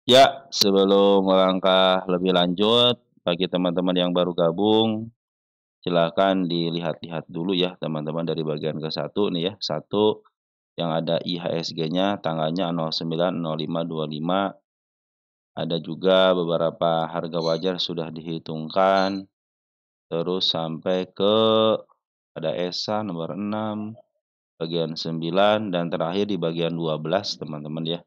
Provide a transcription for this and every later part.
Ya, sebelum melangkah lebih lanjut, bagi teman-teman yang baru gabung, silakan dilihat-lihat dulu ya teman-teman dari bagian ke satu nih ya. Satu yang ada IHSG-nya tanggalnya 09.05.25. Ada juga beberapa harga wajar sudah dihitungkan, terus sampai ke ada ESA nomor 6, bagian 9, dan terakhir di bagian 12 teman-teman ya.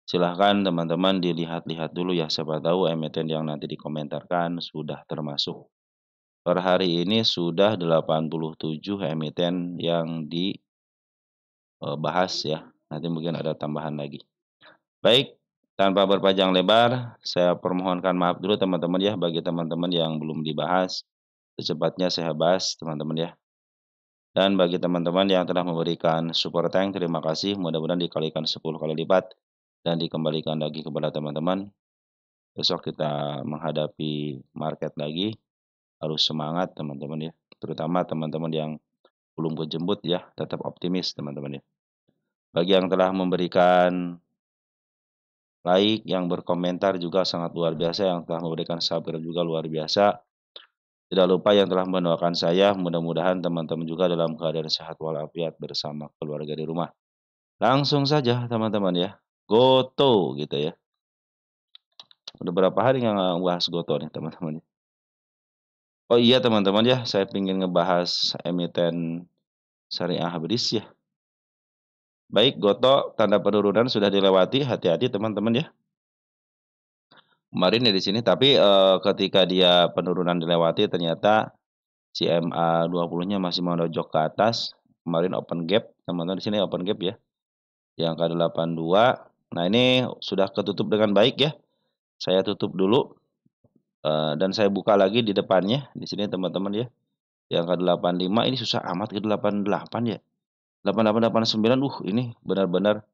Silahkan teman-teman dilihat-lihat dulu ya, siapa tahu emiten yang nanti dikomentarkan sudah termasuk. Per hari ini sudah 87 emiten yang dibahas ya, nanti mungkin ada tambahan lagi. Baik, tanpa berpanjang lebar, saya permohonkan maaf dulu teman-teman ya, bagi teman-teman yang belum dibahas, secepatnya saya bahas teman-teman ya. Dan bagi teman-teman yang telah memberikan support tank, terima kasih, mudah-mudahan dikalikan 10 kali lipat dan dikembalikan lagi kepada teman-teman. Besok kita menghadapi market lagi, harus semangat teman-teman ya. Terutama teman-teman yang belum kejemput ya, tetap optimis teman-teman ya. Bagi yang telah memberikan like, yang berkomentar juga sangat luar biasa, yang telah memberikan subscribe juga luar biasa. Tidak lupa yang telah mendoakan saya, mudah-mudahan teman-teman juga dalam keadaan sehat walafiat bersama keluarga di rumah. Langsung saja teman-teman ya, goto gitu ya. Udah berapa hari nggak ngebahas goto nih teman-teman ya. Oh iya teman-teman ya, saya ingin ngebahas emiten syariah hadis ya. Baik, goto tanda penurunan sudah dilewati, hati-hati teman-teman ya. Kemarin ya di sini, tapi ketika dia penurunan dilewati ternyata CMA 20-nya masih menonjok ke atas. Kemarin open gap, teman-teman di sini open gap ya. Yang ke 82. Nah, ini sudah ketutup dengan baik ya. Saya tutup dulu dan saya buka lagi di depannya di sini teman-teman ya. Yang ke 85 ini susah amat ke 88 ya. 8889 ini benar-benar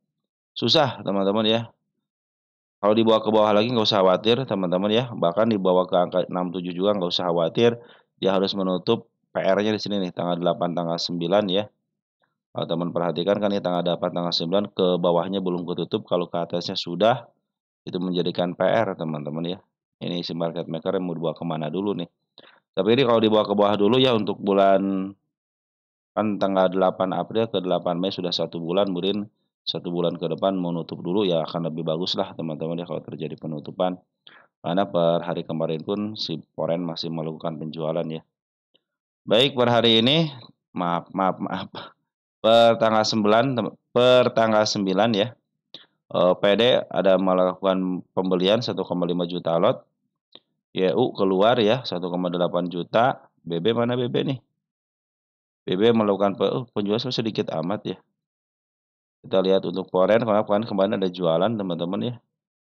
susah teman-teman ya. Kalau dibawa ke bawah lagi nggak usah khawatir teman-teman ya. Bahkan dibawa ke angka 67 juga nggak usah khawatir. Dia harus menutup PR-nya di sini nih tanggal 8 tanggal 9 ya. Kalau teman perhatikan kan ini tanggal 8 tanggal 9 ke bawahnya belum ketutup, kalau ke atasnya sudah, itu menjadikan PR teman-teman ya. Ini si market maker yang mau dibawa kemana dulu nih. Tapi ini kalau dibawa ke bawah dulu ya untuk bulan kan tanggal 8 April ke 8 Mei sudah 1 bulan, kemudian 1 bulan ke depan mau nutup dulu ya akan lebih bagus lah teman-teman ya kalau terjadi penutupan. Karena per hari kemarin pun si Foreign masih melakukan penjualan ya. Baik per hari ini, maaf maaf maaf, per tanggal 9 ya, PD ada melakukan pembelian 1,5 juta lot, YU keluar ya 1,8 juta, BB mana BB nih? BB melakukan penjualan sedikit amat ya. Kita lihat untuk Foreign kemarin ada jualan teman-teman ya.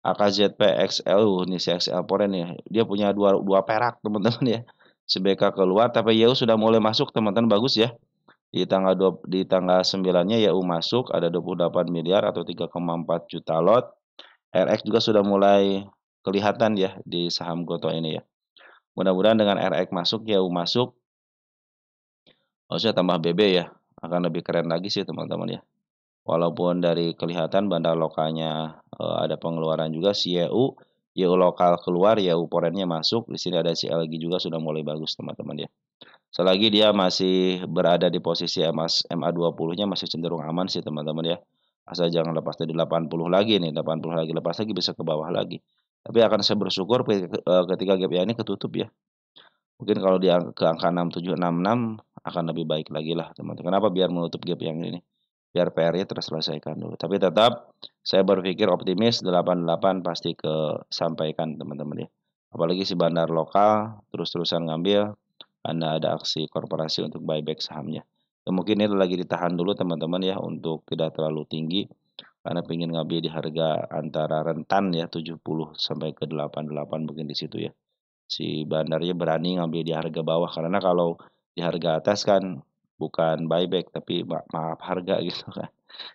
AKZP XL nih si XL Foreign ya. Dia punya dua perak teman-teman ya. CBK keluar tapi YU sudah mulai masuk teman-teman bagus ya. Di tanggal 9-nya YU masuk ada 28 miliar atau 3,4 juta lot. RX juga sudah mulai kelihatan ya di saham Goto ini ya. Mudah-mudahan dengan RX masuk, YU masuk, harusnya tambah BB ya. Akan lebih keren lagi sih teman-teman ya. Walaupun dari kelihatan bandar lokalnya ada pengeluaran juga si YU lokal keluar, YU porennya masuk. Di sini ada si LG juga sudah mulai bagus teman-teman ya. Selagi dia masih berada di posisi MA20-nya masih cenderung aman sih teman-teman ya. Asal jangan lepas dari 80 lagi nih, 80 lagi lepas lagi bisa ke bawah lagi. Tapi akan saya bersyukur ketika gap ini ketutup ya. Mungkin kalau di ke angka 6766 akan lebih baik lagi lah teman-teman. Kenapa? Biar menutup gap yang ini. Biar PR-nya terselesaikan dulu. Tapi tetap saya berpikir optimis 88 pasti kesampaikan teman-teman ya. Apalagi si bandar lokal terus-terusan ngambil karena ada aksi korporasi untuk buyback sahamnya. Ya, mungkin ini lagi ditahan dulu teman-teman ya untuk tidak terlalu tinggi karena pengen ngambil di harga antara rentan ya 70 sampai ke 88 mungkin di situ ya. Si bandarnya berani ngambil di harga bawah karena kalau di harga atas kan bukan buyback tapi maaf harga gitu kan.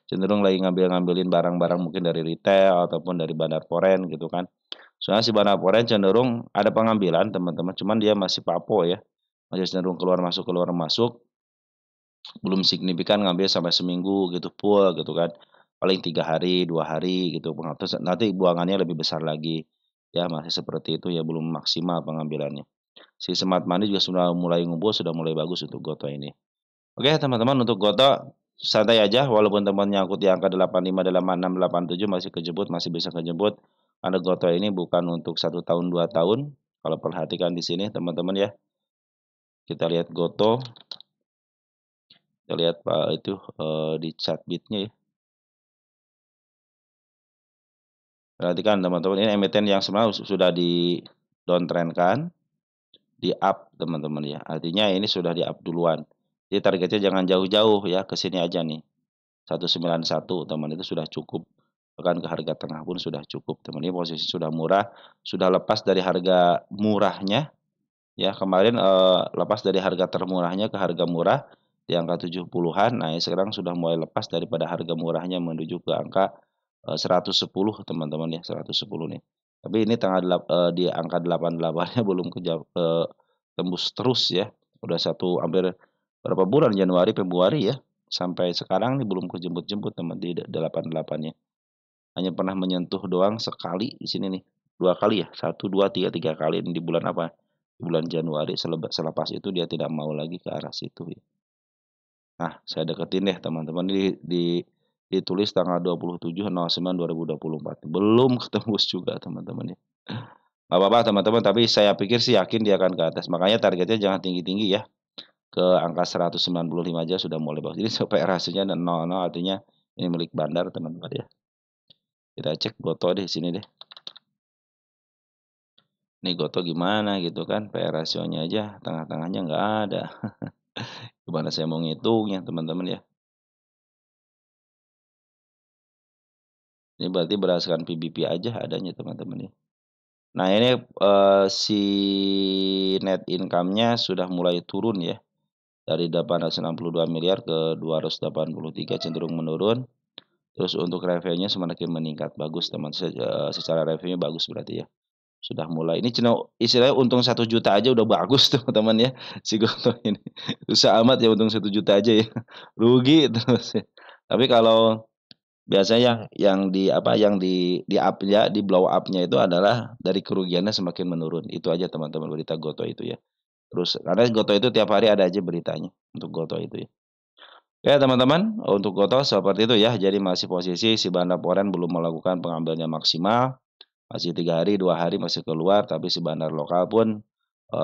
Cenderung lagi ngambil-ngambilin barang-barang mungkin dari retail ataupun dari bandar foreign gitu kan. Soalnya si bandar foreign cenderung ada pengambilan teman-teman, cuman dia masih papo ya. Masih cenderung keluar masuk, belum signifikan ngambil sampai seminggu gitu full gitu kan. paling 3 hari, 2 hari gitu, terus nanti buangannya lebih besar lagi. Ya masih seperti itu ya, belum maksimal pengambilannya. Si Smart Money juga sudah mulai ngumpul, sudah mulai bagus untuk Gotoh ini. Oke teman-teman, untuk Gotoh santai aja, walaupun teman nyangkut di angka 85, 86, 87 masih kejebut, masih bisa kejebut. Karena Gotoh ini bukan untuk 1 tahun, 2 tahun. Kalau perhatikan di sini teman-teman ya. Kita lihat Gotoh, kita lihat itu di chart bitnya ya. Perhatikan teman-teman, ini emiten yang sebenarnya sudah di downtrend kan, di up teman-teman ya. Artinya ini sudah di up duluan. Jadi targetnya jangan jauh-jauh ya, ke sini aja nih. 191 teman, itu sudah cukup. Bahkan ke harga tengah pun sudah cukup teman. Ini posisi sudah murah, sudah lepas dari harga murahnya ya. Kemarin lepas dari harga termurahnya ke harga murah di angka 70-an. Nah, sekarang sudah mulai lepas daripada harga murahnya menuju ke angka 110 teman-teman ya, 110 nih. Tapi ini di angka 88-nya belum tembus terus ya. Udah hampir berapa bulan, Januari, Februari ya. Sampai sekarang nih belum kejemput-jemput teman di 88-nya. Hanya pernah menyentuh doang sekali di sini nih. 2 kali ya, 1, 2, 3, 3 kali ini di bulan apa? Di bulan Januari. Selepas itu dia tidak mau lagi ke arah situ ya. Nah, saya deketin deh teman-teman, ditulis tanggal 27/09/2024. Belum ketembus juga teman-teman ya. Nggak apa-apa teman-teman, tapi saya pikir sih yakin dia akan ke atas. Makanya targetnya jangan tinggi-tinggi ya. Ke angka 195 aja sudah mulai bagus. Jadi sampai rasanya 0,0 artinya ini milik bandar teman-teman ya. Kita cek Gotoh deh sini deh. Ini Gotoh gimana gitu kan, PE rasionya aja tengah-tengahnya nggak ada. Gimana saya mau ngitungnya teman-teman ya. Ini berarti berdasarkan PBP aja adanya teman-teman ya. Nah ini si net income-nya sudah mulai turun ya. Dari 862 miliar ke 283, cenderung menurun. Terus untuk revenue semakin meningkat, bagus teman. Secara revenue bagus berarti ya. Sudah mulai, ini istilahnya untung 1 juta aja udah bagus teman-teman ya, si Gotoh ini. Susah amat ya untung 1 juta aja ya, rugi terus ya. Tapi kalau biasanya yang di up ya, di blow up-nya itu adalah dari kerugiannya semakin menurun. Itu aja teman-teman berita Gotoh itu ya. Terus karena Gotoh itu tiap hari ada aja beritanya untuk Gotoh itu ya. Ya teman-teman, untuk Gotoh seperti itu ya. Jadi masih posisi si Bandar Poren belum melakukan pengambilannya maksimal. Masih 3 hari, 2 hari masih keluar, tapi si bandar lokal pun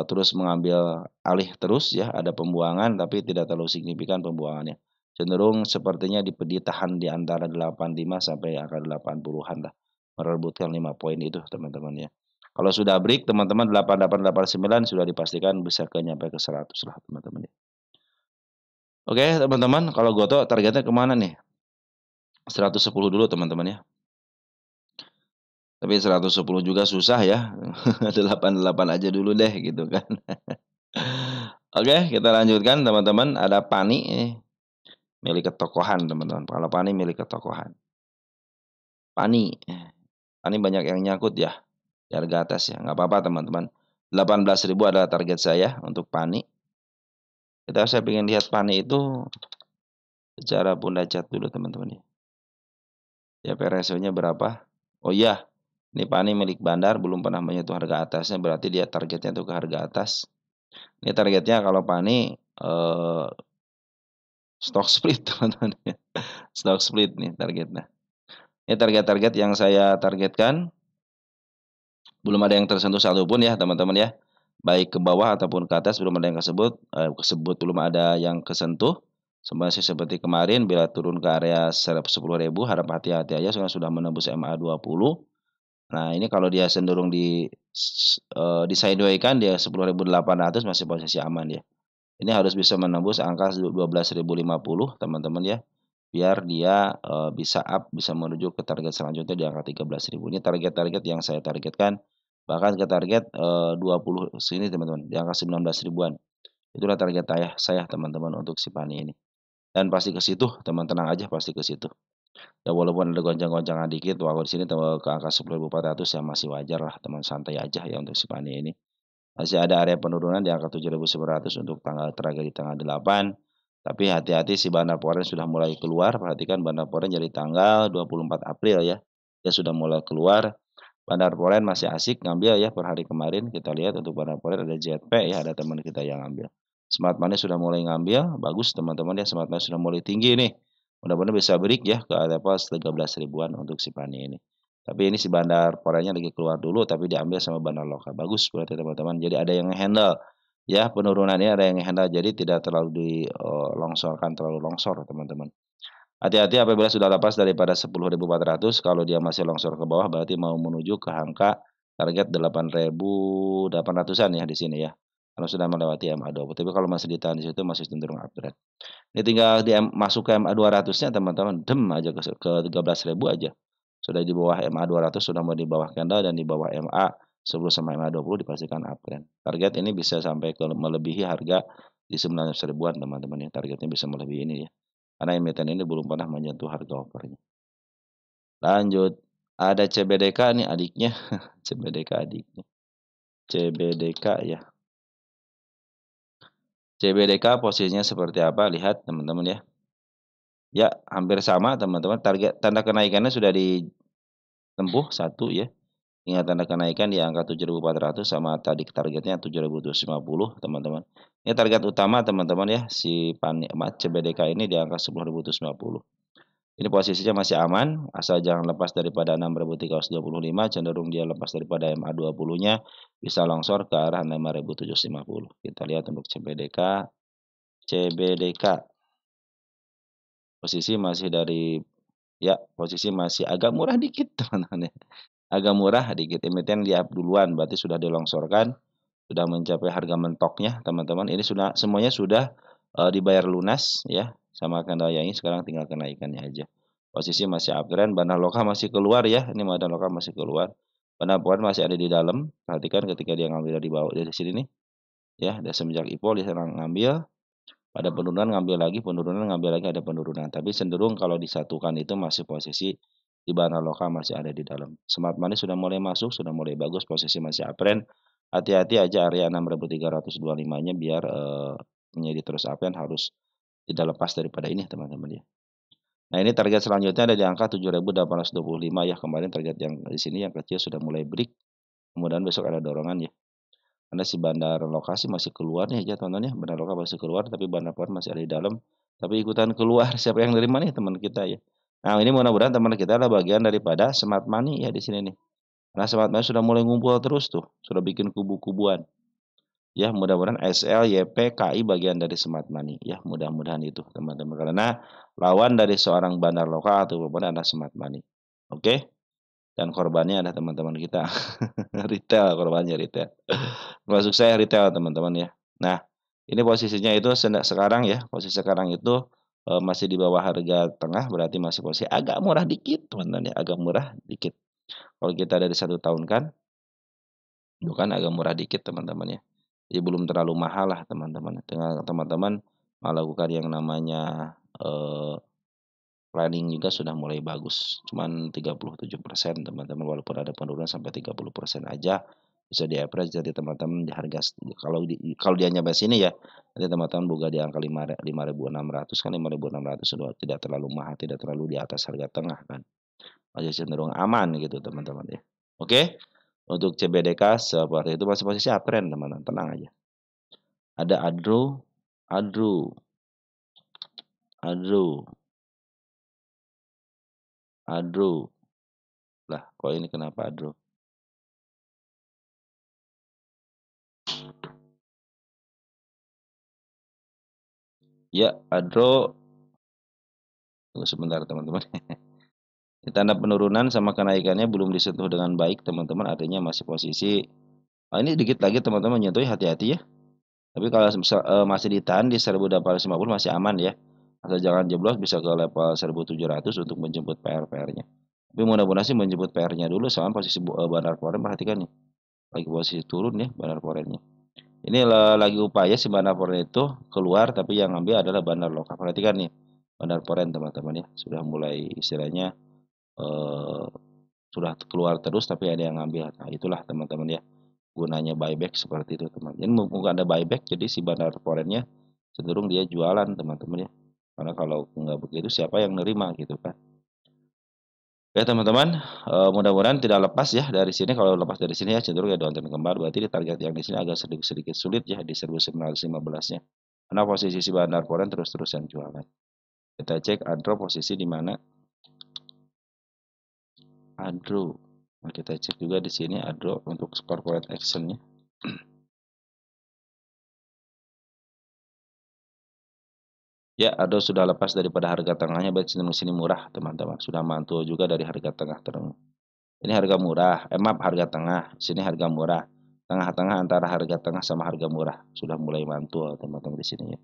terus mengambil alih terus ya, ada pembuangan tapi tidak terlalu signifikan pembuangannya. Cenderung sepertinya ditahan di antara 85 sampai angka 80-an lah, merebutkan 5 poin itu teman-teman ya. Kalau sudah break teman-teman 88, 89 sudah dipastikan bisa nyampe ke 100 lah teman-teman ya. Oke teman-teman, kalau Gotoh targetnya kemana nih? 110 dulu teman-teman ya. Tapi 110 juga susah ya, 88 aja dulu deh gitu kan. Oke, kita lanjutkan teman-teman, ada Pani milik ketokohan teman-teman, kalau Pani milik ketokohan. Pani, Pani banyak yang nyangkut ya, di harga atas ya, nggak apa-apa teman-teman. 18.000 adalah target saya untuk Pani. Saya pengen lihat Pani itu secara bunda cat dulu teman-teman ya. Ya, PE-nya berapa? Oh iya, ini Pani milik bandar belum pernah menyentuh harga atasnya, berarti dia targetnya itu ke harga atas. Ini targetnya kalau Pani stock split teman-teman ya. Stock split nih targetnya. Ini target-target yang saya targetkan. Belum ada yang tersentuh satupun ya teman-teman ya. Baik ke bawah ataupun ke atas belum ada yang kesebut belum ada yang kesentuh. Masih seperti kemarin bila turun ke area 10.000 harap hati-hati aja soalnya sudah menembus MA20. Nah, ini kalau dia cenderung di sideway-kan dia 10.800 masih posisi aman ya. Ini harus bisa menembus angka 12.050 teman-teman ya. Biar dia bisa up, bisa menuju ke target selanjutnya di angka 13.000. Ini target-target yang saya targetkan. Bahkan ke target 20 sini teman-teman, di angka 19 ribuan. Itulah target saya teman-teman untuk si Pani ini. Dan pasti ke situ, teman tenang aja pasti ke situ. Ya walaupun ada gonjang-gonjangan dikit, waktu di sini ke angka 10.400 ya masih wajar lah, teman santai aja ya untuk si Pani ini. Masih ada area penurunan di angka 7.900 untuk tanggal terakhir di tanggal 8. Tapi hati-hati si Bandar Poren sudah mulai keluar, perhatikan Bandar Poren dari tanggal 24 April ya. Dia sudah mulai keluar. Bandar Poren masih asik ngambil ya per hari kemarin. Kita lihat untuk Bandar Poren ada JP ya, ada teman kita yang ngambil. Smart Money sudah mulai ngambil, bagus teman-teman ya, Smart Money sudah mulai tinggi nih. Mudah-mudahan bisa break ya ke level 13 ribuan untuk si Pani ini. Tapi ini si Bandar Porennya lagi keluar dulu tapi diambil sama Bandar Lokal. Bagus berarti teman-teman. Jadi ada yang handle ya penurunannya, ada yang handle jadi tidak terlalu dilongsorkan terlalu longsor teman-teman. Hati-hati apabila sudah lepas daripada 10.400, kalau dia masih longsor ke bawah berarti mau menuju ke angka target 8.800-an ya di sini ya. Karena sudah melewati MA20. Tapi kalau masih ditahan di situ masih cenderung uptrend. Ini tinggal masuk ke MA200-nya teman-teman, dem aja ke 13.000 aja. Sudah di bawah MA200, sudah mau di bawah candle dan di bawah MA10 sama MA20 dipastikan uptrend. Target ini bisa sampai ke melebihi harga di 19 ribuan teman-teman ya. Targetnya bisa melebihi ini ya. Karena emiten ini belum pernah menyentuh harga overnya. Lanjut, ada CBDK nih adiknya, CBDK adiknya, CBDK ya. CBDK posisinya seperti apa? Lihat teman-teman ya. Ya, hampir sama teman-teman. Target tanda kenaikannya sudah ditempuh satu ya. Ingat tanda kenaikan di angka 7.400 sama tadi targetnya 7.250 teman-teman. Ini target utama teman-teman ya, si CBDK ini di angka 10.250. Ini posisinya masih aman, asal jangan lepas daripada 6.325, cenderung dia lepas daripada MA20-nya, bisa longsor ke arah 6.750. Kita lihat untuk CBDK. CBDK posisi masih posisi masih agak murah dikit teman-teman ya. Agak murah dikit, emiten di up duluan, berarti sudah dilongsorkan, sudah mencapai harga mentoknya teman-teman. Ini sudah semuanya sudah dibayar lunas ya sama candle yang ini, sekarang tinggal kenaikannya aja. Posisi masih uptrend, Bandar Lokal masih keluar ya, ini Bandar Lokal masih keluar. Bandar Poren masih ada di dalam, perhatikan ketika dia ngambil dari bawah dari sini nih. Ya, dari semenjak IPO dia serang ngambil, ada penurunan ngambil lagi, penurunan ngambil lagi, ada penurunan. Tapi cenderung kalau disatukan itu masih posisi di Bandar Lokal masih ada di dalam. Smart Money sudah mulai masuk, sudah mulai bagus, posisi masih uptrend. Hati-hati aja area 6.325-nya biar menjadi terus uptrend, harus tidak lepas daripada ini teman-teman ya. Nah, ini target selanjutnya ada di angka 7.825 ya. Kemarin target yang di sini yang kecil sudah mulai break. Kemudian besok ada dorongan ya. Karena si Bandar Lokasi masih keluar nih aja teman-teman ya. Bandar Lokal masih keluar tapi Bandar Poren masih ada di dalam. Tapi ikutan keluar, siapa yang nerima nih teman kita ya. Nah, ini mudah-mudahan teman kita adalah bagian daripada Smart Money ya di sini nih. Karena Smart Money sudah mulai ngumpul terus tuh, sudah bikin kubu-kubuan. Ya, mudah-mudahan SL, YP, KI bagian dari Smart Money. Ya, mudah-mudahan itu teman-teman. Karena lawan dari seorang Bandar Lokal atau adalah Smart Money. Oke? Dan korbannya ada teman-teman kita. Retail, korbannya retail. Termasuk saya retail teman-teman ya. Nah, ini posisinya itu sekarang ya. Posisi sekarang itu masih di bawah harga tengah, berarti masih posisi agak murah dikit teman-teman ya. Agak murah dikit. Kalau kita dari 1 tahun kan, itu kan agak murah dikit teman-teman ya. Jadi belum terlalu mahal lah teman-teman. Dengan teman-teman melakukan yang namanya planning juga sudah mulai bagus. Cuman 37% teman-teman, walaupun ada penurunan sampai 30% aja bisa di average. Jadi teman-teman di harga kalau dia nyampe sini ya, nanti teman-teman buka di angka 5.600 kan, 5.600 sudah tidak terlalu mahal, tidak terlalu di atas harga tengah kan. Masih cenderung aman gitu teman-teman ya. Oke. Untuk CBDK seperti itu masih posisi uptrend teman-teman, tenang aja. Ada Adro, Adro, Adro, Adro. Lah, kok ini kenapa Adro? Ya, Adro. Tunggu sebentar teman-teman. Tanda penurunan sama kenaikannya belum disentuh dengan baik teman-teman, artinya masih posisi ini dikit lagi teman-teman nyentuh, hati-hati ya. Tapi kalau masih ditahan di 1850 masih aman ya. Asal jangan jeblos bisa ke level 1700 untuk menjemput PR-nya. Tapi mudah-mudahan sih menjemput PR-nya dulu, soalnya posisi Bandar Poren perhatikan nih. Lagi posisi turun ya Bandar Porennya. Ini lagi upaya si Bandar Poren itu keluar, tapi yang ngambil adalah Bandar Lokal. Perhatikan nih Bandar Poren teman-teman ya, sudah mulai istilahnya sudah keluar terus tapi ada yang ngambil. Nah, itulah teman-teman ya gunanya buyback seperti itu teman. Ini mumpung ada buyback, jadi si Bandar Porennya cenderung dia jualan teman-teman ya. Karena kalau nggak begitu siapa yang nerima gitu kan. Ya teman-teman, mudah-mudahan tidak lepas ya dari sini. Kalau lepas dari sini ya cenderung ya downtrend kembar. Berarti di target yang di sini agak sedikit sulit ya di 1915-nya. Karena posisi si Bandar Foreign terus-terusan jualan. Kita cek Adro posisi di mana. Adro. Nah, kita cek juga di sini Adro untuk corporate action-nya. Ya, Adro sudah lepas daripada harga tengahnya, berarti sini murah teman-teman. Sudah mantul juga dari harga tengah terang. Ini harga murah, maaf harga tengah, sini harga murah. Tengah-tengah antara harga tengah sama harga murah sudah mulai mantul teman-teman di sini ya.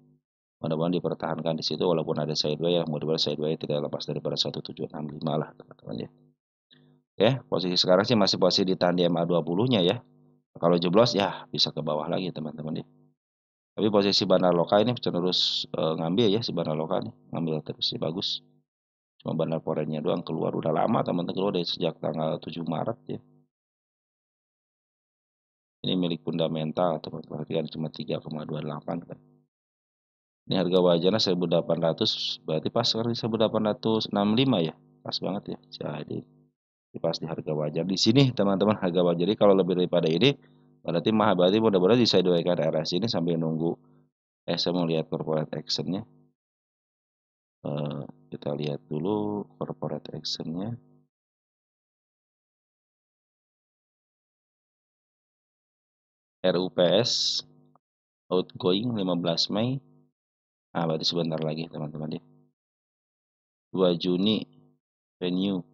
Mudah-mudahan dipertahankan di situ walaupun ada sideway ya, mudah-mudahan sideway tidak lepas daripada 1765 lah teman-teman ya. Oke, posisi sekarang sih masih posisi di tahan di MA20-nya ya. Kalau jeblos ya bisa ke bawah lagi teman-teman ya. Tapi posisi Bandar Loka ini cenderung ngambil ya si Bandar Loka nih, ngambil terus sih bagus. Cuma Bandar Foreign-nya doang keluar udah lama teman-teman, keluar dari sejak tanggal 7 Maret ya. Ini milik fundamental teman-teman, perhatikan cuma 3,28 kan. Ini harga wajarnya 1800, berarti pas sekarang 1865 ya. Pas banget ya. Jadi pas di harga wajar di sini teman-teman, harga wajar. Jadi kalau lebih daripada ini berarti mahal, berarti mudah-mudahan bisa didoakan area sini sambil nunggu. Saya mau lihat corporate actionnya. Kita lihat dulu corporate actionnya. RUPS outgoing 15 Mei. Nah, berarti sebentar lagi teman-teman ya. 2 Juni venue.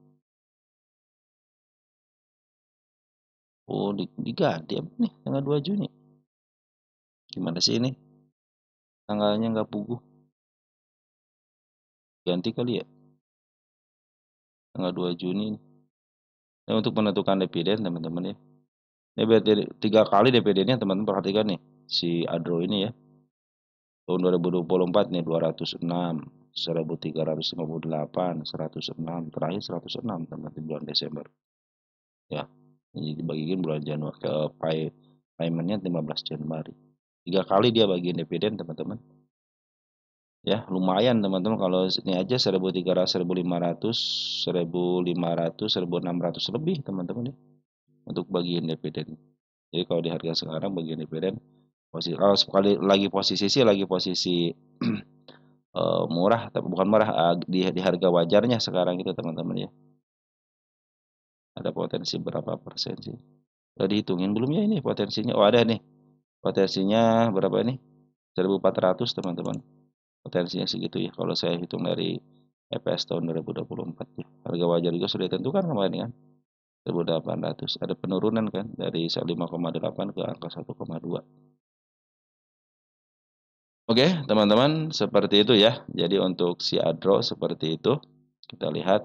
Oh, diganti apa nih tanggal 2 Juni. Gimana sih ini? Tanggalnya nggak puguh. Ganti kali ya. Tanggal 2 Juni. Ini untuk menentukan dividen teman-teman ya. Ini berarti 3 kali dividennya teman-teman, perhatikan nih. Si Adro ini ya. Tahun 2024 nih 206, 1358, 106, terakhir 106 teman-teman di bulan Desember. Ya. Ini dibagiin bulan Januari ke paymentnya 15 Januari. 3 kali dia bagiin dividen teman-teman. Ya, lumayan teman-teman, kalau ini aja 1.300, 1.500, 1.500, 1.600 lebih teman-teman ya untuk bagian dividen. Jadi kalau di harga sekarang bagian dividen posisi, kalau sekali lagi posisi sih lagi posisi murah, tapi bukan murah, di harga wajarnya sekarang itu teman-teman ya. Ada potensi berapa persen sih? Udah dihitungin belum ya ini potensinya? Oh ada nih. Potensinya berapa ini? 1.400 teman-teman. Potensinya segitu ya kalau saya hitung dari EPS tahun 2024 ya. Harga wajar juga sudah ditentukan kemarin kan. 1.800. Ada penurunan kan dari 5,8 ke angka 1,2. Oke, teman-teman, seperti itu ya. Jadi untuk si Adro seperti itu. Kita lihat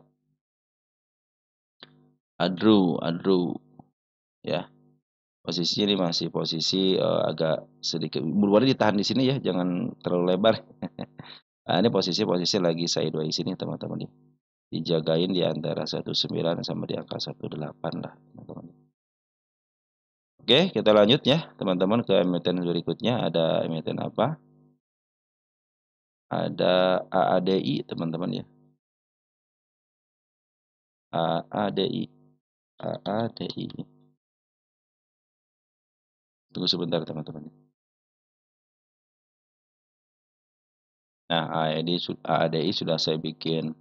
Adro ya. Posisinya ini masih posisi agak sedikit boleh ditahan di sini ya, jangan terlalu lebar. Nah, ini posisi lagi sideways sini teman-teman ya. Dijagain di antara 19 sama di angka 18 lah teman-teman. Oke, kita lanjut ya teman-teman ke emiten berikutnya. Ada emiten apa? Ada AADI teman-teman ya. AADI. AADI. Tunggu sebentar teman-teman. Nah, AADI sudah saya bikin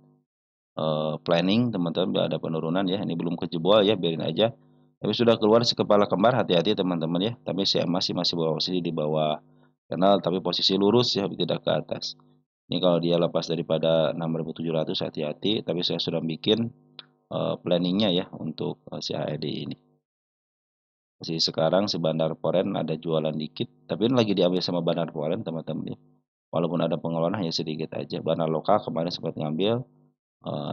planning teman-teman, ada penurunan ya. Ini belum kejebol ya, biarin aja. Tapi sudah keluar si kepala kembar, hati-hati teman-teman ya. Tapi saya masih bawah posisi di bawah kanal, tapi posisi lurus ya, tidak ke atas. Ini kalau dia lepas daripada 6.700 hati-hati. Tapi saya sudah bikin planningnya ya untuk si AED ini. Masih sekarang si Bandar Foreign ada jualan dikit, tapi ini lagi diambil sama Bandar Foreign teman-teman ya. Walaupun ada pengeluaran hanya sedikit aja. Bandar lokal kemarin sempat ngambil,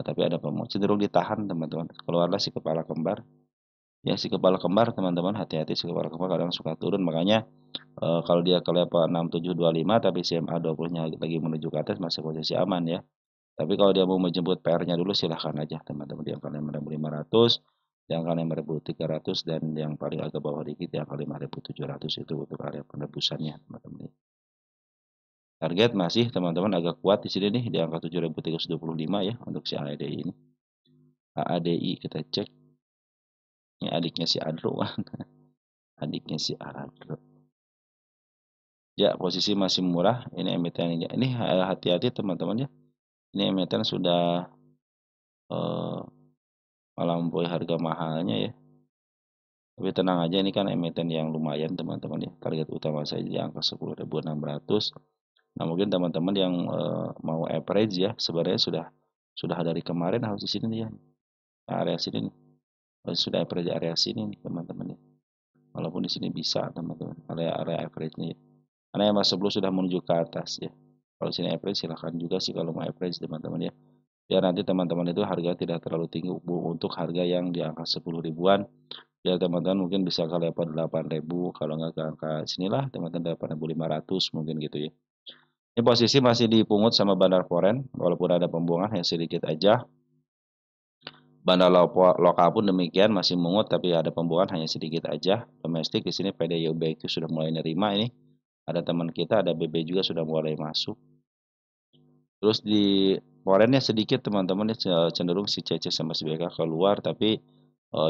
tapi ada cenderung ditahan teman-teman. Keluarlah si kepala kembar. Ya si kepala kembar teman-teman, hati-hati si kepala kembar kadang suka turun, makanya kalau dia ke level 6725 tapi CMA 20-nya lagi menuju ke atas masih posisi aman ya. Tapi kalau dia mau menjemput PR-nya dulu silahkan aja teman-teman, di angka 6.500, di angka 5.300, dan yang paling agak bawah dikit di angka 5.700 itu untuk area penebusannya teman-teman. Target masih teman-teman agak kuat di sini nih di angka 7.325 ya untuk si ADI ini. AADI kita cek. Ini adiknya si Adro. Adiknya si Adro. Ya, posisi masih murah. Ini emiten ini. Ini hati-hati teman-teman ya. Ini emiten sudah eh, melampaui harga mahalnya ya. Tapi tenang aja, ini kan emiten yang lumayan teman-teman ya. Target utama saya di angka 10.600. Nah, mungkin teman-teman yang mau average ya, sebenarnya sudah dari kemarin harus di sini nih ya. Nah, area sini nih. Sudah average area sini nih teman-teman ya. Walaupun di sini bisa teman-teman, area average-nya ya. Karena yang sebelum sudah menuju ke atas ya. Kalau sini average silahkan juga sih kalau mau average teman-teman ya. Biar nanti teman-teman itu harga tidak terlalu tinggi untuk harga yang di angka 10 ribuan. Biar teman-teman mungkin bisa ke level 8.000, kalau nggak ke angka sinilah teman-teman 8.500 mungkin gitu ya. Ini posisi masih dipungut sama bandar foreign, walaupun ada pembuangan yang sedikit aja. Bandar lokal pun demikian masih mungut, tapi ada pembuangan hanya sedikit aja. Domestik di sini PDIUB itu sudah mulai nerima ini. Ada teman kita, ada BB juga sudah mulai masuk. Terus di foreignnya sedikit teman-teman cenderung si CC sama si BK keluar, tapi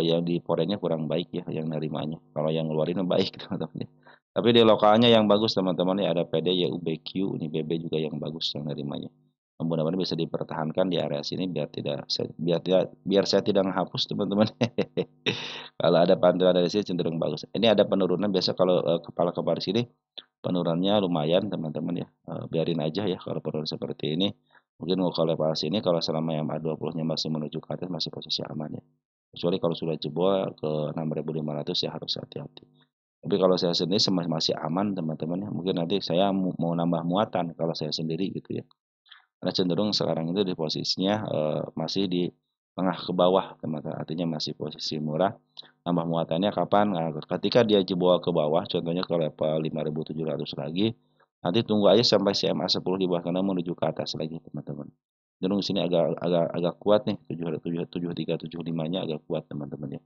yang di foreignnya kurang baik ya yang nerimanya. Kalau yang ngeluarin baik teman-teman. Tapi di lokalnya yang bagus teman-teman ya ada PD, YUBQ, ini BB juga yang bagus yang nerimanya. Mudah-mudahan bisa dipertahankan di area sini biar saya tidak menghapus teman-teman. Kalau ada pantauan dari sini cenderung bagus. Ini ada penurunan biasa kalau kepala-kepala di sini penurunannya lumayan teman-teman ya. Biarin aja ya kalau penurunan seperti ini. Mungkin mau kalau level sini kalau selama yang 20-nya masih menuju ke atas masih posisi aman ya. Kecuali kalau sudah jebol ke 6.500 ya harus hati-hati. Tapi kalau saya sendiri masih aman teman-teman ya. Mungkin nanti saya mau nambah muatan kalau saya sendiri gitu ya. Karena cenderung sekarang itu di posisinya masih di tengah ke bawah teman-teman. Artinya masih posisi murah. Nambah muatannya kapan? Nah, ketika dia jebol ke bawah, contohnya ke level 5.700 lagi, nanti tunggu aja sampai CMA 10 di bawah karena menuju ke atas lagi teman-teman. Cenderung sini agak kuat nih 7375-nya agak kuat teman-teman ya.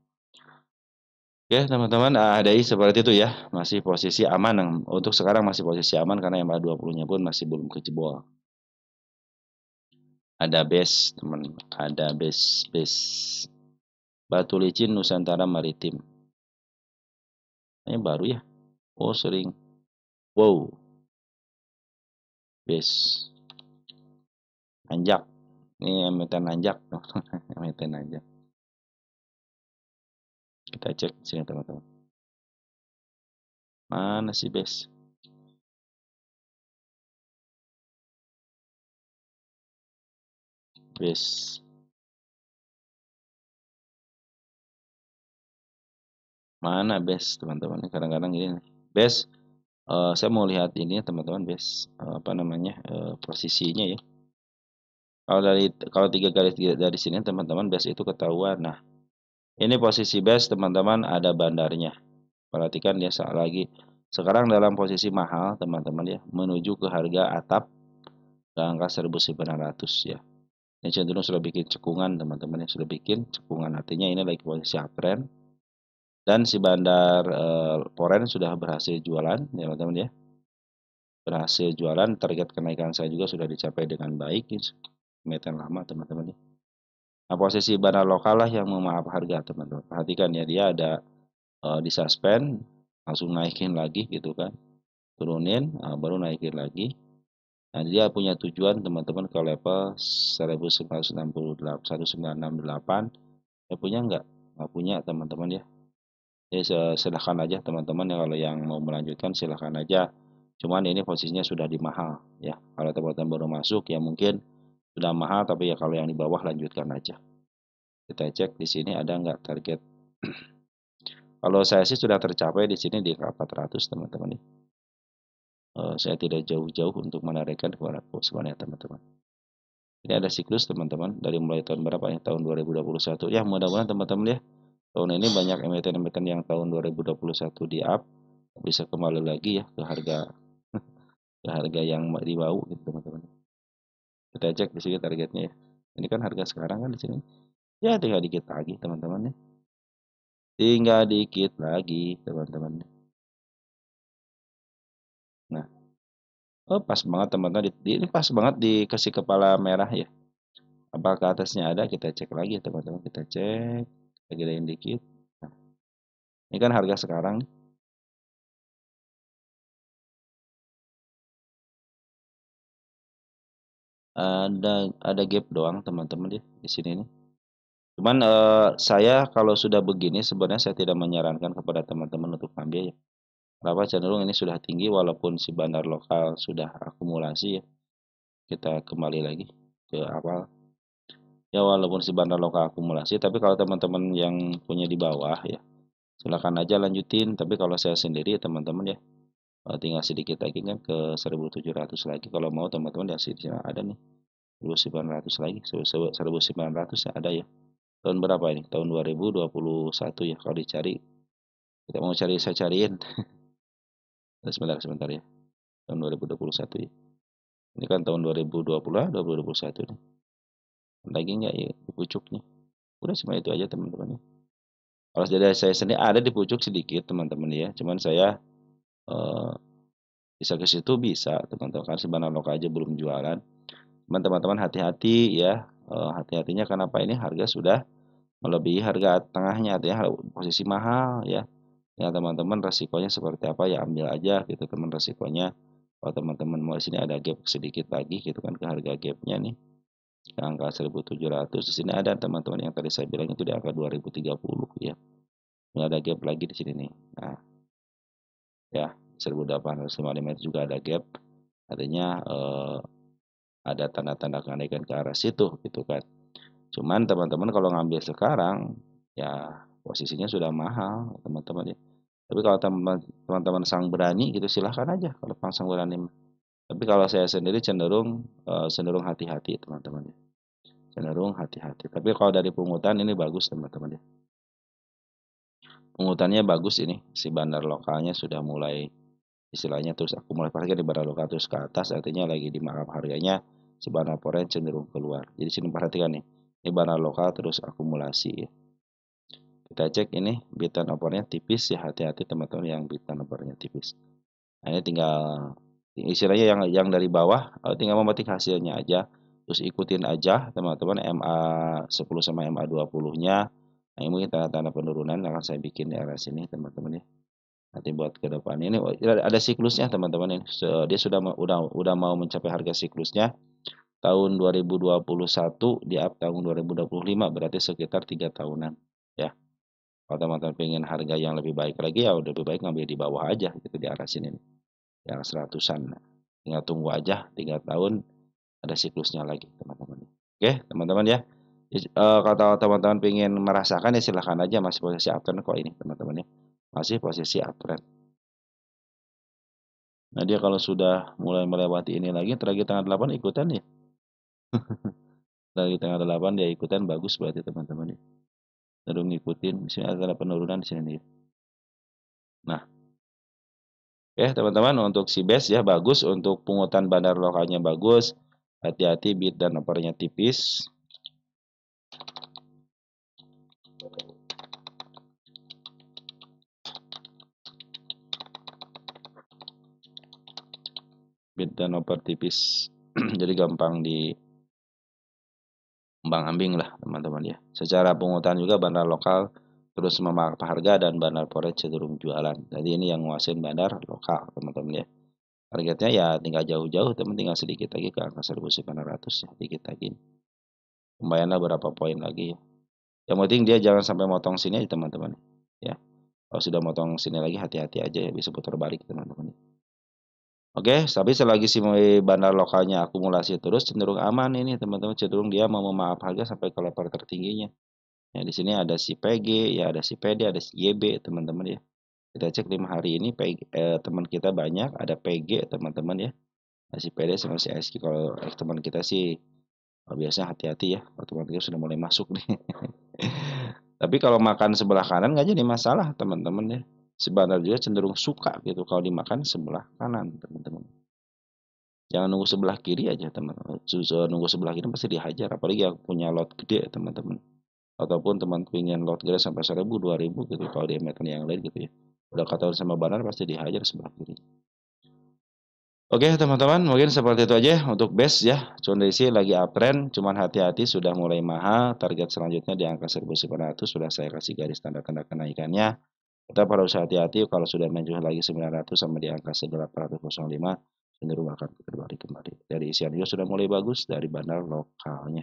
Oke teman-teman, ADI seperti itu ya, masih posisi aman. Untuk sekarang masih posisi aman karena yang 20-nya pun masih belum kejebol. Ada base teman, ada base Batu Licin Nusantara Maritim. Ini baru ya. Oh sering. Wow, base Anjak. Ini emiten Anjak. Emiten Anjak. Kita cek sini teman-teman. Mana sih base? Base. Mana base teman-teman? Kadang-kadang gini. Base. Saya mau lihat ini teman-teman base. Apa namanya? Posisinya ya. Kalau 3 garis dari sini teman-teman base itu ketahuan. Nah, ini posisi base teman-teman ada bandarnya. Perhatikan ya saat lagi. Sekarang dalam posisi mahal teman-teman ya. Menuju ke harga atap ke angka 1.900 ya. Ini cenderung sudah bikin cekungan teman-teman yang sudah bikin cekungan, artinya ini lagi posisi uptrend dan si bandar Poren sudah berhasil jualan ya teman-teman ya, berhasil jualan, target kenaikan saya juga sudah dicapai dengan baik emiten lama teman-teman ya. Nah posisi bandar lokal lah yang memaaf harga teman-teman, perhatikan ya dia ada di suspend langsung naikin lagi gitu kan, turunin baru naikin lagi. Nah, dia punya tujuan teman-teman ke level 1968, 1968. Ya punya nggak? Nggak punya teman-teman ya. Jadi silahkan aja teman-teman ya kalau yang mau melanjutkan silahkan aja. Cuman ini posisinya sudah di mahal ya. Kalau teman-teman baru masuk ya mungkin sudah mahal tapi ya kalau yang di bawah lanjutkan aja. Kita cek di sini ada nggak target. Kalau saya sih sudah tercapai di sini di 400 teman-teman ya. Saya tidak jauh-jauh untuk menarikkan kepada sebenarnya teman-teman. Ini ada siklus teman-teman dari mulai tahun berapa ya? Tahun 2021. Ya mudah-mudahan teman-teman ya tahun ini banyak emiten-emiten yang tahun 2021 di up bisa kembali lagi ya ke harga yang di bawah gitu teman-teman. Kita cek di sini targetnya ya. Ini kan harga sekarang kan di sini. Ya tinggal dikit lagi teman-teman ya. Tinggal dikit lagi teman-teman. Nah, Oh, pas banget teman-teman, ini pas banget dikasih kepala merah ya. Apakah atasnya ada? Kita cek lagi teman-teman, kita cek, kita gedein dikit. Nah, ini kan harga sekarang nih. Ada gap doang teman-teman ya di sini nih. Cuman saya kalau sudah begini sebenarnya saya tidak menyarankan kepada teman-teman untuk ambil ya. Kenapa cenderung ini sudah tinggi walaupun si bandar lokal sudah akumulasi ya. Kita kembali lagi ke awal. Ya walaupun si bandar lokal akumulasi, tapi kalau teman-teman yang punya di bawah ya, silakan aja lanjutin. Tapi kalau saya sendiri teman-teman ya, tinggal sedikit lagi kan ke 1.700 lagi. Kalau mau teman-teman ya sini ada nih 1.900 lagi, 1.900 ya ada ya. Tahun berapa ini? Tahun 2021 ya. Kalau dicari, kita mau cari saya cariin. Sebentar ya. Tahun 2021 ya. Ini kan tahun 2020 lah, 2021 nih. Lagi nggak ya di pucuknya? Udah cuma itu aja teman-teman ya. Kalau dari saya sendiri ada di pucuk sedikit teman-teman ya. Cuman saya eh, bisa ke situ bisa teman-teman kan sebenarnya lokal aja belum jualan. Cuman teman-teman hati-hati ya. Hati-hatinya kenapa ini harga sudah melebihi harga tengahnya artinya posisi mahal ya. Ya teman-teman resikonya seperti apa ya ambil aja gitu teman resikonya. Kalau teman-teman mau sini ada gap sedikit lagi gitu kan ke harga gapnya nih ke angka 1.700 di sini ada teman-teman yang tadi saya bilang itu di angka 2030 ya. Ini ada gap lagi di sini nih. Nah, ya 1855 itu juga ada gap. Artinya ada tanda-tanda kenaikan ke arah situ gitu kan. Cuman teman-teman kalau ngambil sekarang ya posisinya sudah mahal teman-teman ya. Tapi kalau teman-teman sang berani gitu silahkan aja kalau sang berani. Tapi kalau saya sendiri cenderung hati-hati teman-teman ya. Cenderung hati-hati. Tapi kalau dari pungutan ini bagus teman-teman ya. Pungutannya bagus ini. Si bandar lokalnya sudah mulai istilahnya terus akumulasi harga di bandar lokal terus ke atas artinya lagi di markup harganya si bandar foreign cenderung keluar. Jadi sini perhatikan nih. Ini bandar lokal terus akumulasi ya. Kita cek ini bid turnovernya tipis ya hati-hati teman-teman yang bid turnovernya tipis. Nah, ini tinggal istilahnya yang dari bawah tinggal memetik hasilnya aja. Terus ikutin aja teman-teman MA 10 sama MA 20-nya. Nah, ini mungkin tanda-tanda penurunan akan saya bikin di arah sini teman-teman ya. Nanti buat ke depan ini ada siklusnya teman-teman ini. Dia udah mau mencapai harga siklusnya tahun 2021 di up tahun 2025 berarti sekitar 3 tahunan ya. Kalau teman-teman pengen harga yang lebih baik lagi ya udah lebih baik ngambil di bawah aja gitu di arah sini nih. Yang seratusan. Tinggal tunggu aja 3 tahun ada siklusnya lagi teman-teman. Oke teman-teman ya. Kalau teman-teman pengen merasakan ya silahkan aja masih posisi uptrend kok ini teman-teman ya. Masih posisi uptrend. Nah dia kalau sudah mulai melewati ini lagi lagi tanggal 8 ikutan ya. Lagi tanggal 8 dia ikutan bagus berarti teman-teman ya. Cenderung ngikutin di sini ada penurunan di sini nih. Nah, oke teman-teman untuk si base ya bagus untuk pungutan bandar lokalnya bagus. Hati-hati bid dan opernya tipis. Bid dan oper tipis. Jadi gampang di ambing lah teman-teman ya. Secara pungutan juga bandar lokal terus memakai harga dan bandar forex cenderung jualan. Jadi ini yang nguasain bandar lokal teman-teman ya. Targetnya ya tinggal jauh-jauh teman tinggal sedikit lagi ke angka 1.900 ya sedikit lagi. Lumayanlah berapa poin lagi ya. Yang penting dia jangan sampai motong sini aja teman-teman ya. Kalau sudah motong sini lagi hati-hati aja ya bisa putar balik teman-teman. Oke, tapi selagi si bandar lokalnya akumulasi terus cenderung aman ini teman-teman cenderung dia mau memaaf harga sampai ke level tertingginya. Ya di sini ada si PG, ya ada si PD, ada si YB teman-teman ya. Kita cek 5 hari ini teman kita banyak, ada PG teman-teman ya. Nah, si PD sama si SQ kalau teman kita sih biasanya hati-hati ya. Kalau teman kita sudah mulai masuk nih. Tapi kalau makan sebelah kanan nggak jadi masalah teman-teman ya. Si bandar juga cenderung suka gitu kalau dimakan sebelah kanan teman-teman. Jangan nunggu sebelah kiri aja teman-teman. Nunggu sebelah kiri pasti dihajar. Apalagi yang punya lot gede teman-teman. Ataupun teman pengen lot gede sampai 1.000, 2.000 gitu. Kalau di meter yang lain gitu ya. Udah ketahuan sama bandar pasti dihajar sebelah kiri. Oke teman-teman, mungkin seperti itu aja untuk base ya. Kondisi lagi uptrend, cuman hati-hati sudah mulai mahal. Target selanjutnya di angka 1.900 sudah saya kasih garis tanda-tanda kenaikannya. Kita harus hati-hati kalau sudah menyentuh lagi 900 sama di angka 1805 cenderung akan berbalik kembali. Dari isian juga sudah mulai bagus dari bandar lokalnya.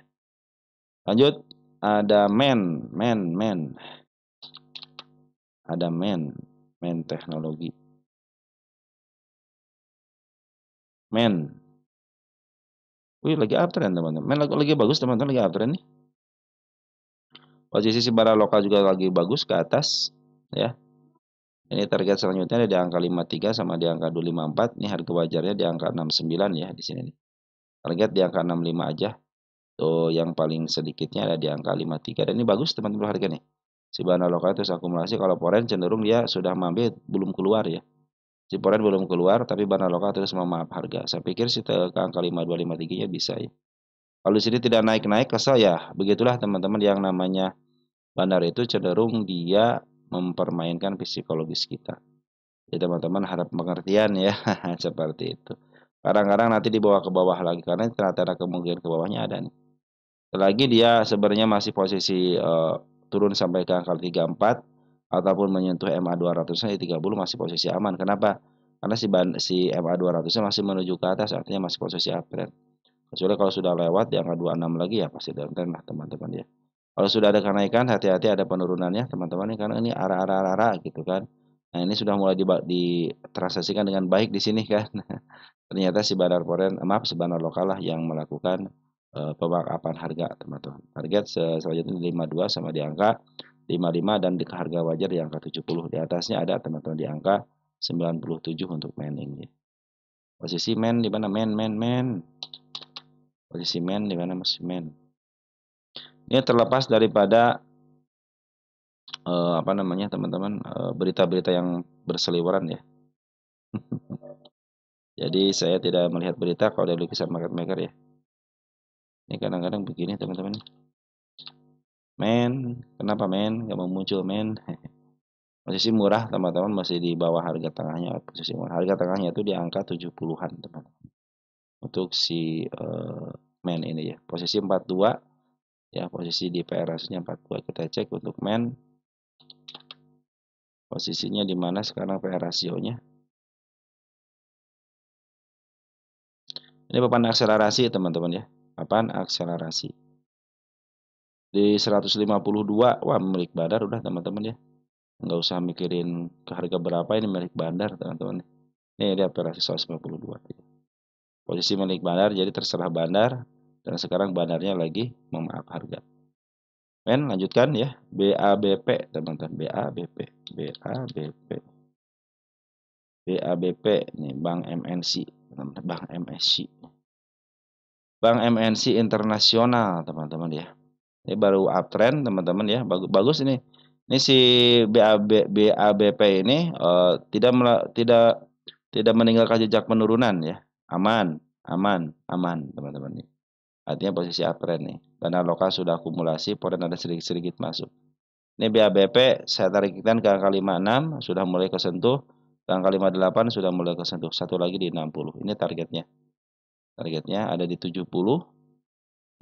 Lanjut, ada ada men teknologi. Men. Wih, lagi uptrend teman-teman. Men lagi bagus teman-teman, lagi uptrend nih. Posisi si barang lokal juga lagi bagus ke atas ya. Ini target selanjutnya ada di angka 53 sama di angka 254. Ini harga wajarnya di angka 69 ya di sini nih. Target di angka 65 aja. Tuh yang paling sedikitnya ada di angka 53 dan ini bagus teman-teman harga nih. Si barang lokal terus akumulasi, kalau foreign cenderung dia sudah mampir belum keluar ya. Si foreign belum keluar tapi barang lokal terus memaaf harga. Saya pikir sih ke angka 5253-nya bisa ya. Kalau di sini tidak naik-naik kesel ya. Begitulah teman-teman yang namanya bandar itu cenderung dia mempermainkan psikologis kita. Jadi teman-teman harap pengertian ya, seperti itu. Kadang-kadang nanti dibawa ke bawah lagi karena ternyata kemungkinan ke bawahnya ada nih. Selagi dia sebenarnya masih posisi turun sampai ke angka 34 ataupun menyentuh MA 200-nya di 30 masih posisi aman. Kenapa? Karena si MA 200-nya masih menuju ke atas, artinya masih posisi uptrend. Kecuali kalau sudah lewat di angka 26 lagi ya pasti downtrend lah teman-teman ya. Kalau sudah ada kenaikan, hati-hati ada penurunannya teman-teman nih karena ini arah-arah gitu kan. Nah, ini sudah mulai ditransaksikan dengan baik di sini kan. Ternyata si bandar foreign, maaf si bandar lokal lah yang melakukan pemakapan harga teman-teman. Target selanjutnya 52 sama di angka 55 dan di harga wajar di angka 70. Di atasnya ada teman-teman di angka 97 untuk main ini. Posisi main di mana main? Posisi main di mana masih main? Ini terlepas daripada apa namanya teman-teman berita-berita yang berseliweran ya. Jadi saya tidak melihat berita kalau dari lukisan market maker ya. Ini kadang-kadang begini teman-teman. Men, kenapa men? Gak mau muncul men. Posisi murah teman-teman masih di bawah harga tengahnya. Posisi murah. Harga tengahnya itu di angka 70-an teman-teman. Untuk si men ini ya. Posisi 42 ya, posisi di PRS-nya 42. Kita cek untuk men. Posisinya di mana sekarang PR rasionya? Ini papan akselerasi teman-teman ya. Papan akselerasi. Di 152, wah milik bandar udah teman-teman ya. Nggak usah mikirin ke harga berapa, ini milik bandar teman-teman. Ini dia operasi 152. Posisi milik bandar, jadi terserah bandar. Dan sekarang bandarnya lagi memaaf harga. Men, lanjutkan ya. BABP teman-teman. BABP. BABP. BABP. Nih Bank MNC. Bank MNC. Bank MNC Internasional teman-teman ya. Ini baru uptrend teman-teman ya. Bagus, bagus ini. Ini si BABP ini tidak meninggalkan jejak penurunan ya. Aman, teman-teman nih. Artinya posisi uptrend nih. Dana lokal sudah akumulasi, foreign ada sedikit-sedikit masuk. Ini BABP saya tarikkan ke angka 56 sudah mulai kesentuh, ke angka 58 sudah mulai kesentuh. Satu lagi di 60. Ini targetnya. Targetnya ada di 70.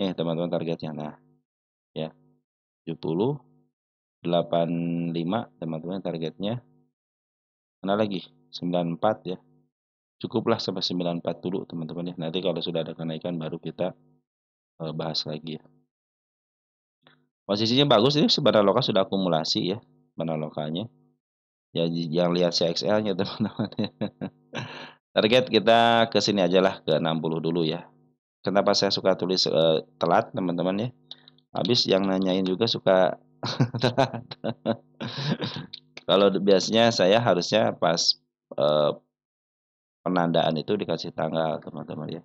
Nih teman-teman targetnya. Nah, ya. 70 85 teman-teman targetnya. Mana lagi? 94 ya. Cukuplah sampai 94 dulu teman-teman ya. Nanti kalau sudah ada kenaikan baru kita bahas lagi ya. Posisinya bagus ini sebenarnya lokal sudah akumulasi ya. Mana lokalnya. Ya yang lihat CXL-nya teman-teman ya. Target kita ke sini aja lah ke 60 dulu ya. Kenapa saya suka tulis telat teman-teman ya? Habis yang nanyain juga suka telat. Kalau biasanya saya harusnya pas penandaan itu dikasih tanggal teman-teman ya.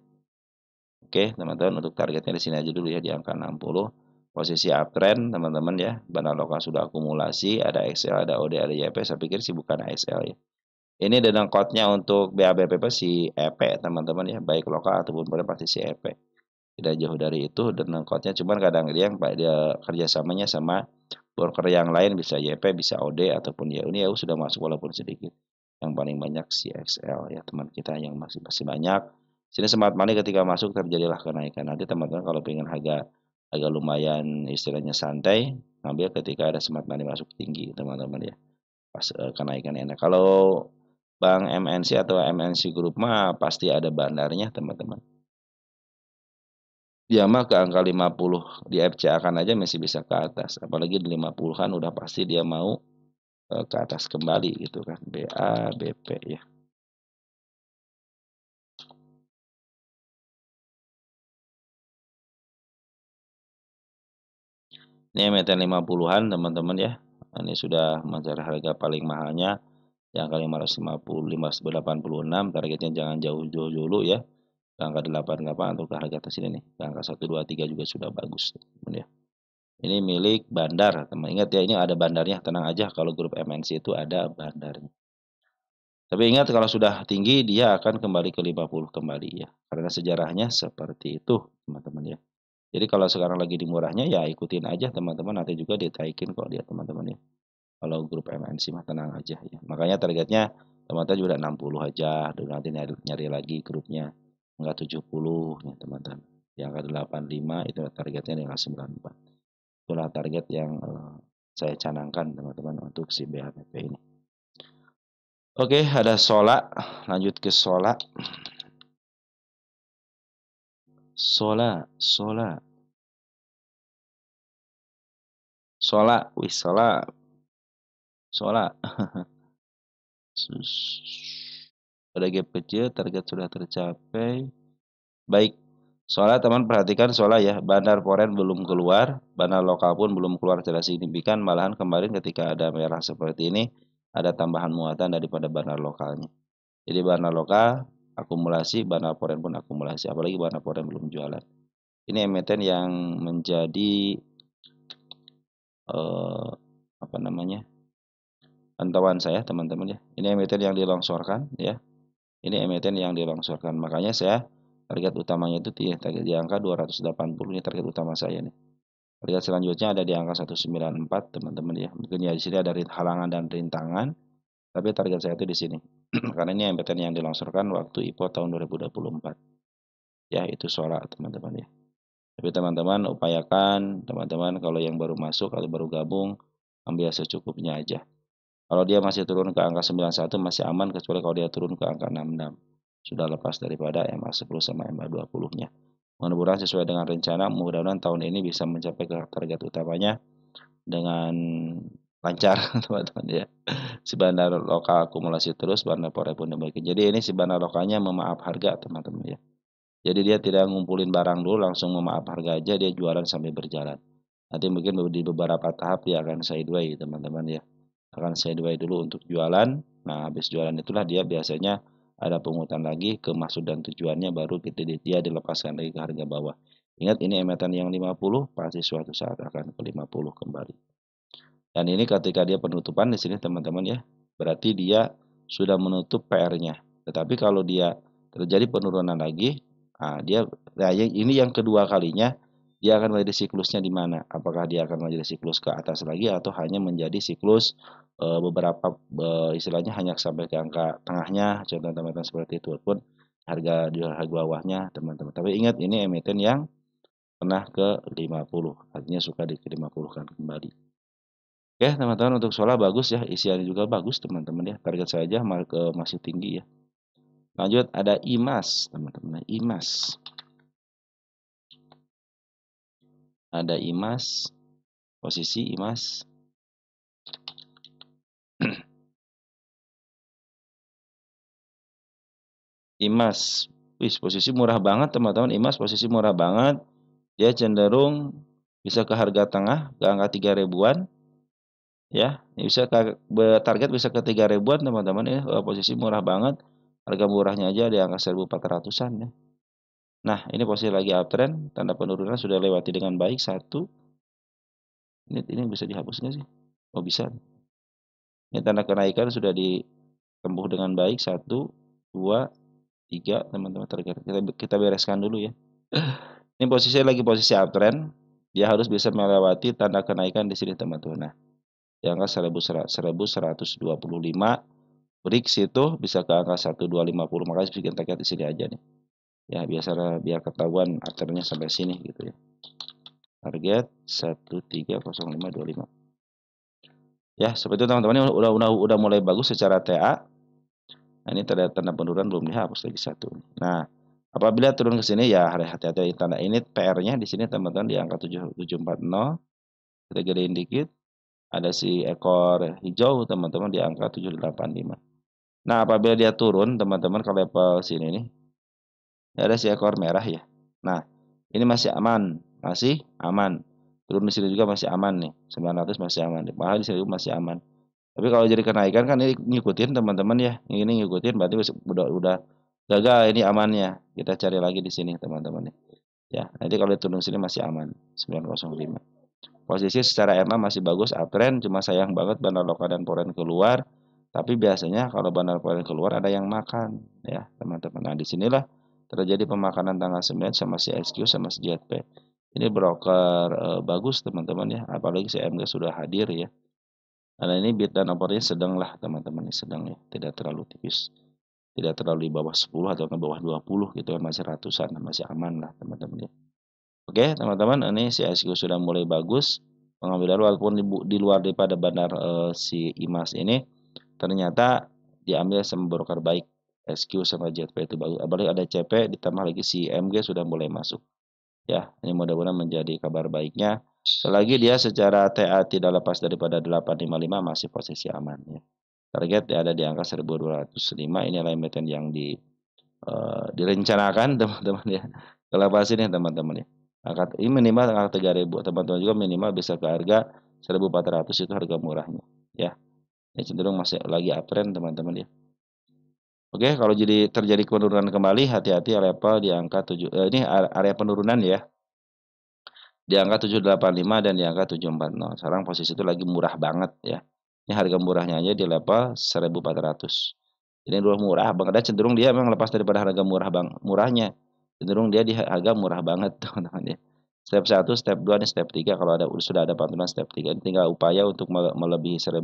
Oke teman-teman untuk targetnya di sini aja dulu ya di angka 60. Posisi uptrend teman-teman ya. Bandar lokal sudah akumulasi, ada XL, ada OD, ada YP. Saya pikir sih bukan XL ya. Ini dengan code-nya untuk BABP si EP teman-teman ya, baik lokal ataupun pasti si EP. Tidak jauh dari itu dengan code-nya, cuman kadang dia kerjasamanya sama broker yang lain bisa YP, bisa OD ataupun YU. Ini YU sudah masuk walaupun sedikit. Yang paling banyak CXL ya teman kita yang masih banyak. Sini smart money ketika masuk terjadilah kenaikan. Nanti teman-teman kalau pengen agak agak lumayan istilahnya santai, ambil ketika ada smart money masuk tinggi teman-teman ya. Pas kenaikan enak. Kalau Bank MNC atau MNC Group mah pasti ada bandarnya teman-teman. Dia mah ke angka 50 di FCA-kan aja masih bisa ke atas, apalagi di 50-an udah pasti dia mau ke atas kembali gitu kan, BA, BP ya. Ini emiten 50-an teman-teman ya. Ini sudah mencari harga paling mahalnya di angka 550, 586, targetnya jangan jauh-jauh dulu ya. Ke angka 88 atau ke harga atas ini nih, ke angka 123 juga sudah bagus teman ya. Ini milik bandar, teman ingat ya ini ada bandarnya, tenang aja kalau grup MNC itu ada bandarnya. Tapi ingat kalau sudah tinggi dia akan kembali ke 50 kembali ya. Karena sejarahnya seperti itu, teman-teman ya. Jadi kalau sekarang lagi di murahnya ya ikutin aja teman-teman, nanti juga ditaikin kok dia teman-teman ya. Kalau grup MNC mah tenang aja ya. Makanya targetnya teman-teman juga 60 aja, dan nanti nyari lagi grupnya. Enggak 70 nih teman-teman. Yang ke 85 itu targetnya dengan 94. Itulah target yang saya canangkan teman-teman untuk si BHPP ini. Oke, ada Sola. Lanjut ke Sola. Sola, Sola, Sola. Wih, Sola, Sola. Ada gap kecil, target sudah tercapai. Baik. Soalnya teman perhatikan soalnya ya, bandar foreign belum keluar, bandar lokal pun belum keluar secara signifikan, malahan kemarin ketika ada merah seperti ini, ada tambahan muatan daripada bandar lokalnya. Jadi bandar lokal akumulasi, bandar foreign pun akumulasi, apalagi bandar foreign belum jualan. Ini emiten yang menjadi eh, apa namanya pantauan saya teman-teman ya. Ini emiten yang dilongsorkan ya. Ini emiten yang dilongsorkan. Makanya saya target utamanya itu target di angka 280 ini target utama saya nih. Target selanjutnya ada di angka 194 teman-teman ya. Mungkin ya di sini ada halangan dan rintangan, tapi target saya itu di sini. Karena ini emiten yang dilongsorkan waktu IPO tahun 2024. Ya, itu solar teman-teman ya. Tapi teman-teman upayakan teman-teman kalau yang baru masuk atau baru gabung ambil secukupnya aja. Kalau dia masih turun ke angka 91 masih aman kecuali kalau dia turun ke angka 66. Sudah lepas daripada MA10 sama MA20-nya. Mudah-mudahan sesuai dengan rencana, mudah-mudahan tahun ini bisa mencapai ke target utamanya dengan lancar teman-teman ya. Si bandar lokal akumulasi terus, bandar foreign pun demikian. Jadi ini si bandar lokalnya memaaf harga teman-teman ya. Jadi dia tidak ngumpulin barang dulu langsung memaaf harga aja, dia jualan sambil berjalan. Nanti mungkin di beberapa tahap dia akan sideway teman-teman ya. Akan sideway dulu untuk jualan. Nah, habis jualan itulah dia biasanya ada pungutan lagi ke maksud dan tujuannya baru dia dilepaskan lagi ke harga bawah. Ingat ini emiten yang 50 pasti suatu saat akan ke 50 kembali. Dan ini ketika dia penutupan di sini teman-teman ya, berarti dia sudah menutup PR-nya. Tetapi kalau dia terjadi penurunan lagi, nah ini yang kedua kalinya dia akan menjadi siklusnya di mana? Apakah dia akan menjadi siklus ke atas lagi atau hanya menjadi siklus beberapa istilahnya hanya sampai ke angka tengahnya, contoh teman-teman seperti itu pun harga di harga bawahnya teman-teman. Tapi ingat ini emiten yang pernah ke 50, artinya suka di 50 kan kembali. Oke, teman-teman untuk solar bagus ya, isiannya juga bagus teman-teman ya. Target saya aja masih tinggi ya. Lanjut ada IMAS, teman-teman. IMAS. Ada IMAS, posisi IMAS. IMAS. Wis, posisi murah banget teman-teman. IMAS posisi murah banget. Dia cenderung bisa ke harga tengah, ke angka 3 ribuan. Ya, bisa target bisa ke 3 ribuan teman-teman ya. Posisi murah banget. Harga murahnya aja di angka 1.400-an ya. Nah, ini posisi lagi uptrend, tanda penurunan sudah lewati dengan baik satu. Ini bisa dihapus nggak sih? Oh bisa. Ini tanda kenaikan sudah ditempuh dengan baik satu, dua, tiga, teman-teman target. Kita bereskan dulu ya. Ini posisi lagi posisi uptrend, dia harus bisa melewati tanda kenaikan di sini teman-teman. Nah, di angka 1125 break situ bisa ke angka 1250, makanya bikin target di sini aja nih. Ya, biar ketahuan arternya sampai sini gitu ya. Target 130525. Ya, seperti itu teman-teman, ini udah mulai bagus secara TA. Nah, ini tanda penurunan belum dihapus lagi satu. Nah, apabila turun ke sini ya hati-hati tanda ini PR-nya di sini teman-teman di angka 7740. Kita gedein dikit. Ada si ekor hijau teman-teman di angka 785. Nah, apabila dia turun teman-teman ke level sini nih, ada si ekor merah ya. Nah, ini masih aman, masih aman. Turun di sini juga masih aman nih, 900 masih aman. Bahkan di sini juga masih aman. Tapi kalau jadi kenaikan kan ini ngikutin teman-teman ya. Ini ngikutin berarti udah gagal ini amannya. Kita cari lagi di sini teman-teman ya. Ya, nanti kalau turun sini masih aman 905. Posisi secara EMA masih bagus uptrend, cuma sayang banget bandar lokal dan foreign keluar. Tapi biasanya kalau bandar foreign keluar ada yang makan ya, teman-teman. Nah, disinilah terjadi pemakanan tanggal 9 sama si SQ sama si JP. Ini broker bagus teman-teman ya, apalagi si MG sudah hadir ya. Nah, ini bid dan opornya sedang lah teman-teman, sedang ya, tidak terlalu tipis. Tidak terlalu di bawah 10 atau ke bawah 20 gitu kan, masih ratusan, masih aman lah teman-teman ya. Oke, teman-teman, ini si SQ sudah mulai bagus pengambilan walaupun di luar daripada bandar si IMAS ini ternyata diambil sama broker baik. SQ sama JP itu bagus. Apalagi ada CP ditambah lagi si MG sudah mulai masuk. Ya, ini mudah-mudahan menjadi kabar baiknya. Selagi dia secara TA tidak lepas daripada 855 masih posisi aman ya. Target ada di angka 1205, ini emiten yang direncanakan teman-teman ya. Kelepas ini teman-teman ya. Ini minimal angka 3000, teman-teman juga minimal bisa ke harga 1400, itu harga murahnya ya. Ini cenderung masih lagi uptrend teman-teman ya. Oke, kalau jadi terjadi penurunan kembali, hati-hati level di angka 7, ini area penurunan ya. Di angka 785 dan di angka 740. Sekarang posisi itu lagi murah banget ya. Ini harga murahnya aja di level 1400. Ini dulu murah Bang, ada cenderung dia memang lepas daripada harga murahnya. Cenderung dia di harga murah banget teman-teman ya. Step 1, step 2, nih step 3 kalau sudah ada pantulan step 3 ini tinggal upaya untuk melebihi 1000.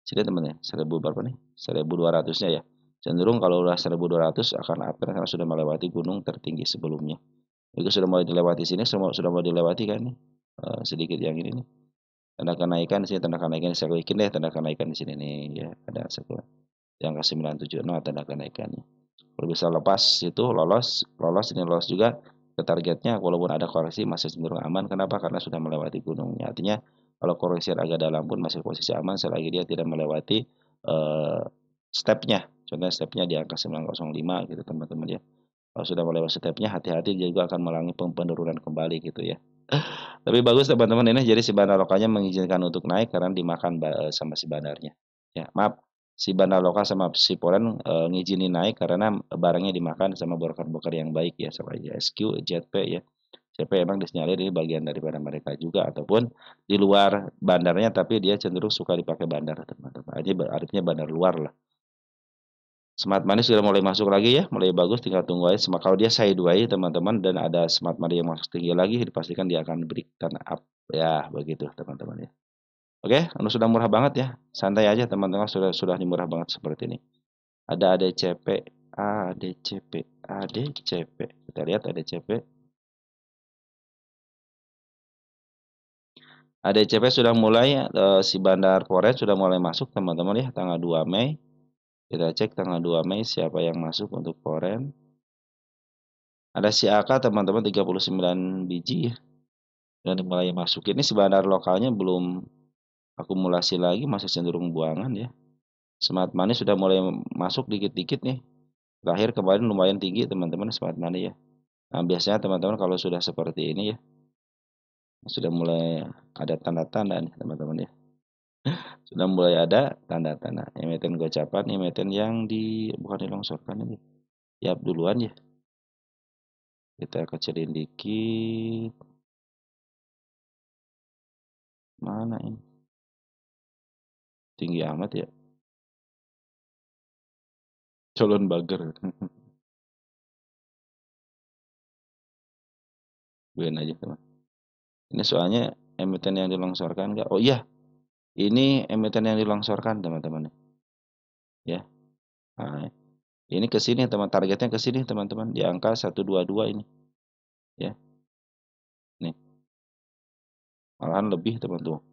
Sini teman ya, 1000 berapa nih? 1200-nya ya. Cenderung kalau udah 1200 akan uptrend karena sudah melewati gunung tertinggi sebelumnya. Itu sudah mulai dilewati sini, sudah mulai dilewati kan nih. Sedikit yang ini nih. Tanda kenaikan di sini, tanda kenaikan saya bikin deh tanda kenaikan di sini nih ya, ada satu yang ke 970 tanda kenaikannya. Kalau bisa lepas itu lolos ini lolos juga ke targetnya walaupun ada koreksi masih cenderung aman. Kenapa? Karena sudah melewati gunungnya. Artinya kalau koreksi agak dalam pun masih posisi aman selagi dia tidak melewati stepnya. Contohnya stepnya di angka 905 gitu teman-teman ya. Kalau sudah melewati stepnya hati-hati dia juga akan mengalami penurunan kembali gitu ya. Tapi bagus teman-teman ini jadi si bandar lokalnya mengizinkan untuk naik karena dimakan sama si bandarnya. Ya, maaf, si bandar lokal sama si Poland ngizinin naik karena barangnya dimakan sama broker-broker yang baik ya sama SQ, JP ya. JP emang disinyalir ini bagian daripada mereka juga ataupun di luar bandarnya tapi dia cenderung suka dipakai bandar teman-teman. Artinya bandar luar lah. Smart money sudah mulai masuk lagi ya, mulai bagus, tinggal tunggu aja. Kalau dia sideways teman-teman dan ada smart money yang masuk tinggi lagi, dipastikan dia akan berikan up ya, begitu teman-teman ya. Oke, sudah murah banget ya, santai aja teman-teman, sudah murah banget seperti ini. Ada ADCP, ADCP, ADCP. Kita lihat ADCP. ADCP sudah mulai si bandar Forex sudah mulai masuk teman-teman ya, tanggal 2 Mei. Kita cek tanggal 2 Mei siapa yang masuk untuk Forex. Ada si AK teman-teman 39 biji ya. Dan mulai masuk. Ini si bandar lokalnya belum akumulasi lagi, masih cenderung buangan ya. Smart money sudah mulai masuk dikit-dikit nih. Terakhir kemarin lumayan tinggi teman-teman smart money ya. Nah, biasanya teman-teman kalau sudah seperti ini ya, sudah mulai ada tanda-tanda nih teman-teman ya. Sudah mulai ada tanda-tanda. Emiten gocapan, emiten yang bukan dilongsorkan ini. Siap duluan ya. Kita kecilin dikit. Mana ini? Tinggi amat ya. Colon bager. Biarin aja teman. Ini soalnya emiten yang dilongsorkan enggak? Oh iya, ini emiten yang dilongsorkan teman-teman ya. Nah, ini ke sini targetnya ke sini teman-teman, di angka 122 ini, ya. Nih, malahan lebih teman-teman.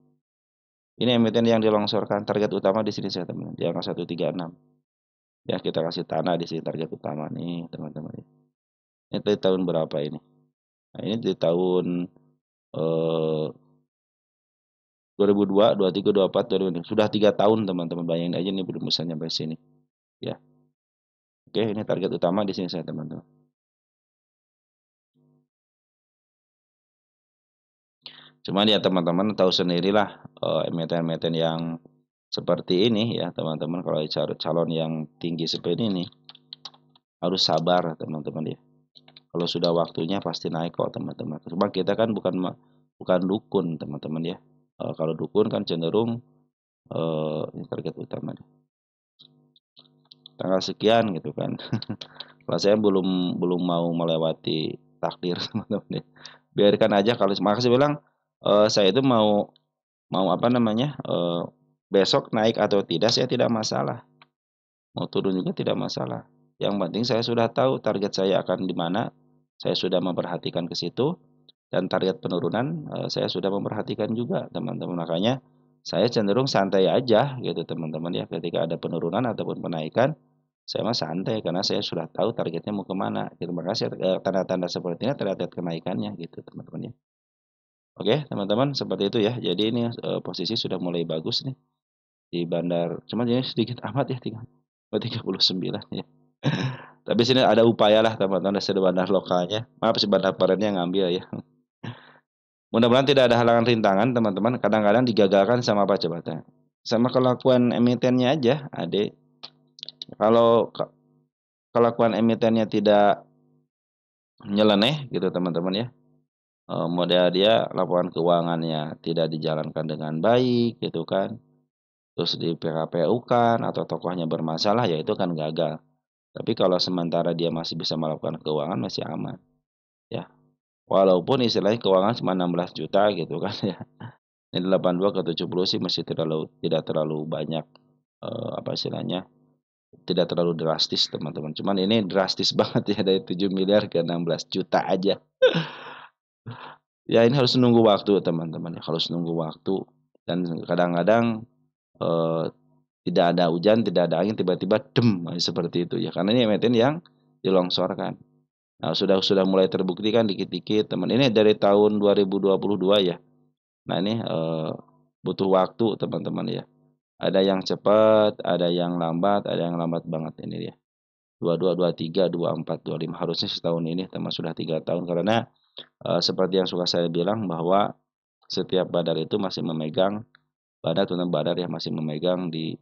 Ini emiten yang dilongsorkan, target utama di sini saya teman, di angka 136. Ya, kita kasih tanah di sini target utama nih, teman-teman. Ini dari tahun berapa ini? Nah, ini di tahun 2002, 23, 24, 25. Sudah 3 tahun teman-teman, bayangin aja nih belum bisa nyampe sini. Ya, oke, ini target utama di sini saya teman-teman. Cuman ya teman-teman tahu sendirilah emiten-emiten yang seperti ini ya teman-teman, kalau calon yang tinggi seperti ini harus sabar teman-teman ya. Kalau sudah waktunya pasti naik kok teman-teman. Cuma kita kan bukan dukun teman-teman ya. Kalau dukun kan cenderung ini target utama nih. Tanggal sekian gitu kan. Kalau saya belum mau melewati takdir teman-teman ya. Biarkan aja, kalau maka saya bilang saya itu mau apa namanya, besok naik atau tidak saya tidak masalah. Mau turun juga tidak masalah. Yang penting saya sudah tahu target saya akan di mana, saya sudah memperhatikan ke situ, dan target penurunan saya sudah memperhatikan juga teman-teman. Makanya saya cenderung santai aja gitu teman-teman ya, ketika ada penurunan ataupun penaikan, saya mah santai karena saya sudah tahu targetnya mau kemana. Terima kasih tanda-tanda seperti ini, tanda-tanda kenaikannya gitu teman-teman ya. Oke teman-teman, seperti itu ya. Jadi ini posisi sudah mulai bagus nih di bandar, cuma ini sedikit amat ya, tinggal 39 ya. Tapi sini ada upaya lah teman-teman dari bandar lokalnya. Maaf si bandar parennya ngambil ya. Mudah-mudahan tidak ada halangan rintangan teman-teman. Kadang-kadang digagalkan sama apa coba tanya? Sama kelakuan emitennya aja, adik. Kalau kelakuan emitennya tidak nyeleneh gitu teman-teman ya. Model dia laporan keuangannya tidak dijalankan dengan baik gitu kan. Terus di PKPU-kan atau tokohnya bermasalah, ya itu kan gagal. Tapi kalau sementara dia masih bisa melakukan keuangan masih aman ya. Walaupun istilahnya keuangan cuma 16 juta gitu kan ya. Ini 82 ke 70 sih masih tidak terlalu banyak apa istilahnya, tidak terlalu drastis teman-teman. Cuman ini drastis banget ya, dari 7 miliar ke 16 juta aja. Ya ini harus nunggu waktu teman-teman ya, harus nunggu waktu, dan kadang-kadang eh, tidak ada hujan, tidak ada angin, tiba-tiba dem seperti itu ya. Karena ini emiten yang dilongsorkan. Nah, sudah mulai terbukti kan dikit-dikit teman. Ini dari tahun 2022 ya. Nah, ini butuh waktu teman-teman ya. Ada yang cepat, ada yang lambat, ada yang lambat banget ini ya. 22, 23, 24, 25 harusnya setahun ini teman, sudah 3 tahun karena seperti yang suka saya bilang bahwa setiap badar itu masih memegang badar, teman badar ya masih memegang di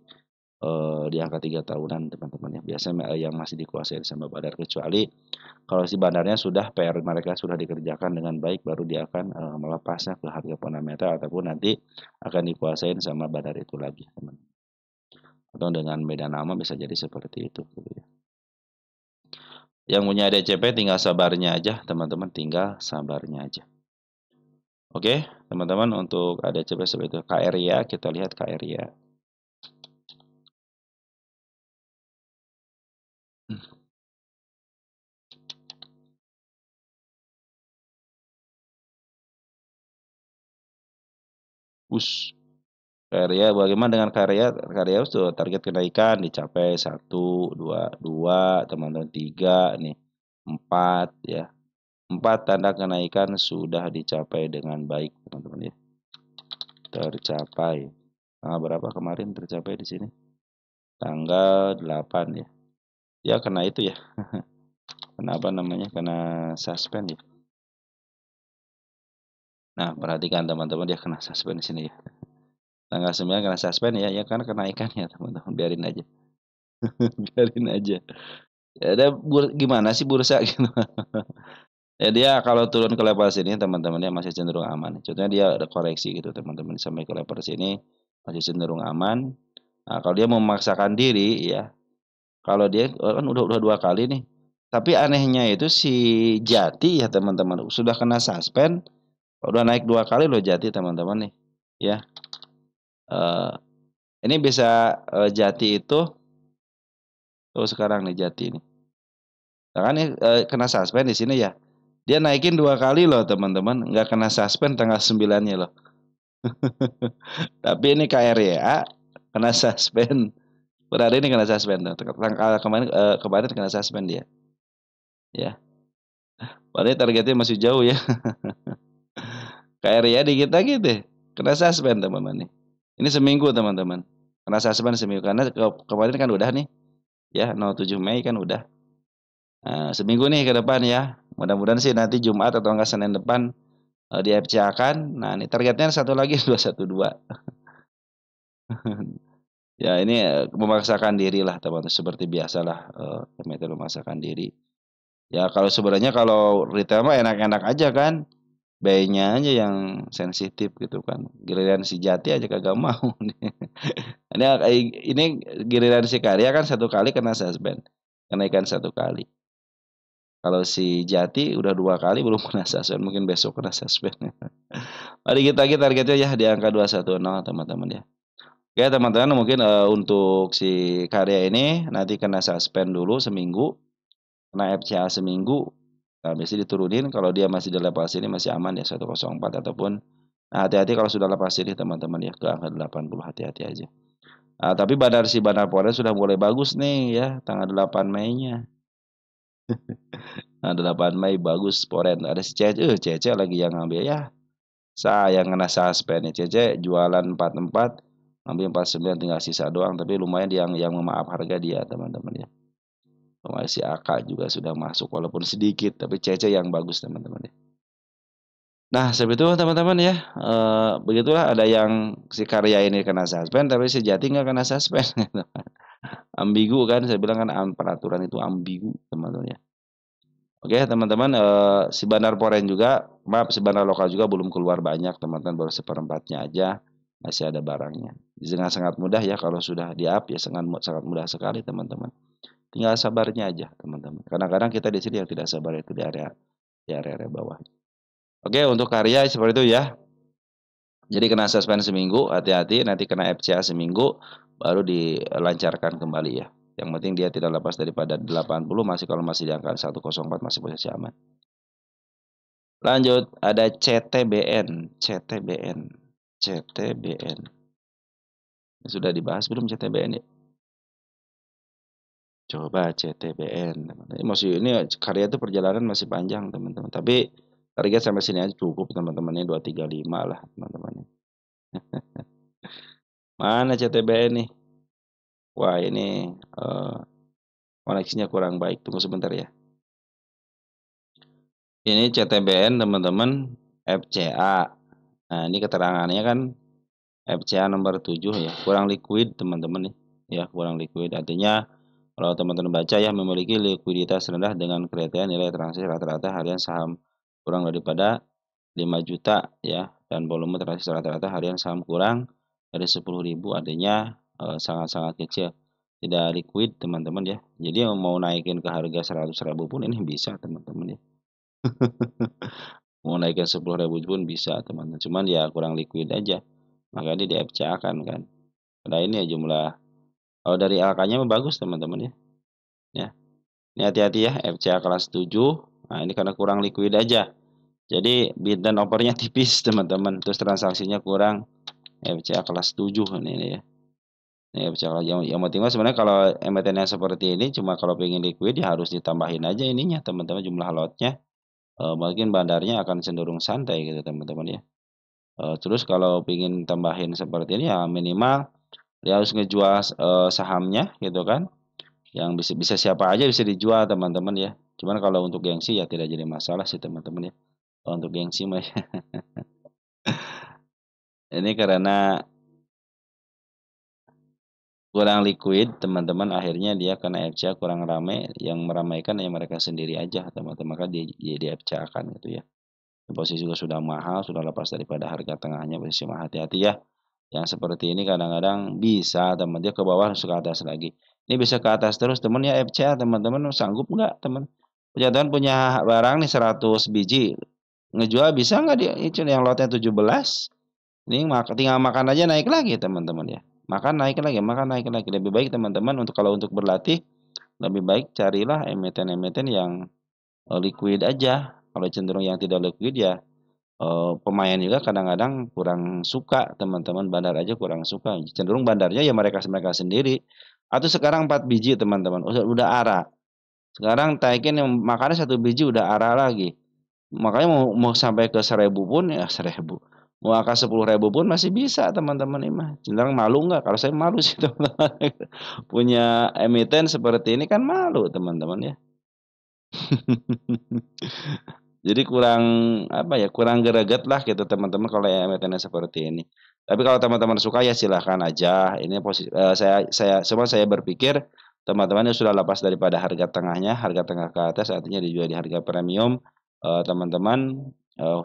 angka 3 tahunan teman-teman ya. Biasanya yang masih dikuasai sama badar, kecuali kalau si bandarnya sudah PR mereka sudah dikerjakan dengan baik, baru dia akan melepasnya ke harga fundamental ataupun nanti akan dikuasain sama badar itu lagi teman. Atau dengan beda nama bisa jadi seperti itu gitu ya. Yang punya DCP tinggal sabarnya aja teman-teman, tinggal sabarnya aja. Oke teman-teman, untuk ADCP seperti itu. KRIA, kita lihat KRIA. Karya, bagaimana dengan karya? Karya itu target kenaikan dicapai 1, 2, 2 teman-teman, 3 nih, 4 ya. 4 tanda kenaikan sudah dicapai dengan baik teman-teman ya. Tercapai. Tanggal berapa kemarin tercapai di sini? Tanggal 8 ya. Ya kena itu ya. Kena apa namanya? Kena suspend ya. Nah, perhatikan teman-teman, dia kena suspend di sini ya. Tanggal 9 kena suspend ya, ya karena kenaikannya teman-teman, biarin aja. Biarin aja. Ya ada gimana sih bursa gitu. Ya dia kalau turun ke level sini teman-teman ya masih cenderung aman. Contohnya dia ada koreksi gitu teman-teman, sampai ke level sini masih cenderung aman. Nah, kalau dia memaksakan diri ya, kalau dia kan udah 2 kali nih. Tapi anehnya itu si Jati ya teman-teman sudah kena suspend, udah naik 2 kali loh Jati teman-teman nih. Ya. Ini bisa Jati itu Tuh sekarang nih Jati nih. Nah, kan kena suspend di sini ya. Dia naikin 2 kali loh teman-teman, nggak kena suspend tanggal 9-nya loh. Tapi ini KRYA kena suspend. Per hari ini kena suspend. Tanggal kemarin kena suspend dia. Ya. Padahal targetnya masih jauh ya. KRYA dikit lagi deh. Kena suspend teman-teman nih. Ini seminggu teman-teman. Kena suspend seminggu karena kemarin kan udah nih. Ya, 07 Mei kan udah. Nah, seminggu nih ke depan ya. Mudah-mudahan sih nanti Jumat atau enggak Senin depan di FCA-kan. Nah, ini targetnya satu lagi 212. Ya, ini memaksakan diri lah teman-teman, seperti biasalah metode memaksakan diri. Ya, kalau sebenarnya kalau retail mah enak-enak aja kan. Buy-nya aja yang sensitif gitu kan. Giliran si Jati aja kagak mau. Ini ini giliran si Karya kan 1 kali kena suspend. Kenaikan 1 kali. Kalau si Jati udah 2 kali belum kena suspend, mungkin besok kena suspend. Mari kita lagi targetnya ya di angka 210 teman-teman ya. Oke teman-teman mungkin untuk si Karya ini nanti kena suspend dulu seminggu, kena FCA seminggu, nah biasanya diturunin kalau dia masih di level sini masih aman ya 104 ataupun nah hati-hati kalau sudah lepas sini teman-teman ya ke angka 80 hati-hati aja. Nah, tapi si Bandar Poren sudah mulai bagus nih ya tanggal 8 Mei-nya. Nah, 8 Mei bagus Poren. Ada si Cece lagi yang ngambil ya. Saya yang kena suspend nih. Cece jualan 44, ngambil 49 tinggal sisa doang. Tapi lumayan yang memaaf harga dia teman-teman ya. Lumayan si Aka juga sudah masuk walaupun sedikit. Tapi Cece yang bagus teman-teman ya. Nah, seperti itu teman-teman ya. Begitulah ada yang si Karya ini kena suspend tapi si Jati nggak kena suspend. Ambigu kan, saya bilang kan peraturan itu ambigu teman-teman ya. Oke teman-teman, si Bandar Poren juga, maaf si Bandar Lokal juga belum keluar banyak teman-teman, baru seperempatnya aja masih ada barangnya. Dengan sangat mudah ya kalau sudah di-up ya sangat mudah sekali teman-teman. Tinggal sabarnya aja teman-teman. Kadang-kadang kita di sini yang tidak sabar itu di area bawah. Oke untuk karya seperti itu ya. Jadi kena suspend seminggu, hati-hati nanti kena FCA seminggu baru dilancarkan kembali ya. Yang penting dia tidak lepas daripada 80 masih kalau masih di angka 104 masih posisi aman. Lanjut, ada CTBN. Sudah dibahas belum CTBN ya? Coba CTBN. Ini karya itu perjalanan masih panjang teman-teman. Tapi target sampai sini aja cukup teman-teman. Ini 235 lah teman-teman. Mana CTBN nih? Wah ini koneksinya kurang baik. Tunggu sebentar ya. Ini CTBN teman-teman FCA. Nah ini keterangannya kan FCA nomor 7 ya. Kurang liquid teman-teman nih. Ya kurang liquid. Artinya kalau teman-teman baca ya memiliki likuiditas rendah dengan kriteria nilai transaksi rata-rata harian saham kurang daripada 5 juta ya. Dan volume transaksi rata-rata harian saham kurang dari 10.000 artinya sangat-sangat kecil. Tidak liquid teman-teman ya. Jadi mau naikin ke harga 100.000 pun ini bisa teman-teman ya. Mau naikin 10.000 pun bisa teman-teman. Cuman ya kurang liquid aja. Makanya di FCA kan. Karena ini ya jumlah. Kalau dari angkanya bagus teman-teman ya. Ya. Ini hati-hati ya FCA kelas 7. Nah ini karena kurang liquid aja. Jadi bid dan offernya tipis teman-teman. Terus transaksinya kurang. FCA kelas 7 ini ya. Ini FCA yang penting sebenarnya kalau emitennya seperti ini cuma kalau pengen liquid ya harus ditambahin aja ininya teman-teman jumlah lotnya. Mungkin bandarnya akan cenderung santai gitu teman-teman ya. Terus kalau pengen tambahin seperti ini ya minimal dia harus ngejual sahamnya gitu kan. Yang bisa siapa aja bisa dijual teman-teman ya. Cuman kalau untuk gengsi ya tidak jadi masalah sih teman-teman ya. Kalau untuk gengsi mah ya. Ini karena kurang liquid teman-teman akhirnya dia kena FCA kurang rame yang meramaikan ya mereka sendiri aja teman-teman maka dia di FCA kan gitu ya. Posisi juga sudah mahal sudah lepas daripada harga tengahnya posisi mah hati-hati ya. Yang seperti ini kadang-kadang bisa teman dia ke bawah harus ke atas lagi. Ini bisa ke atas terus teman ya FCA teman-teman sanggup nggak teman? Teman punya barang nih 100 biji ngejual bisa nggak dia itu yang lotnya 17 ini tinggal makan aja naik lagi teman-teman ya makan naik lagi lebih baik teman-teman untuk kalau untuk berlatih lebih baik carilah emiten-emiten yang liquid aja. Kalau cenderung yang tidak liquid ya pemain juga kadang-kadang kurang suka, teman-teman, bandar aja kurang suka. Cenderung bandarnya ya mereka-mereka sendiri. Atau sekarang 4 biji, teman-teman, udah ara. Sekarang Taikin yang makannya 1 biji udah ara lagi. Makanya mau mau sampai ke 1.000 pun ya 1.000. Mau angka 10.000 pun masih bisa, teman-teman ini mah. Cenderung malu nggak? Kalau saya malu sih, teman-teman. Punya emiten seperti ini kan malu, teman-teman ya. Jadi kurang, apa ya, kurang greget lah gitu teman-teman kalau emitennya seperti ini. Tapi kalau teman-teman suka ya silahkan aja. Ini saya berpikir teman-teman yang sudah lepas daripada harga tengahnya, harga tengah ke atas artinya dijual di harga premium, teman-teman,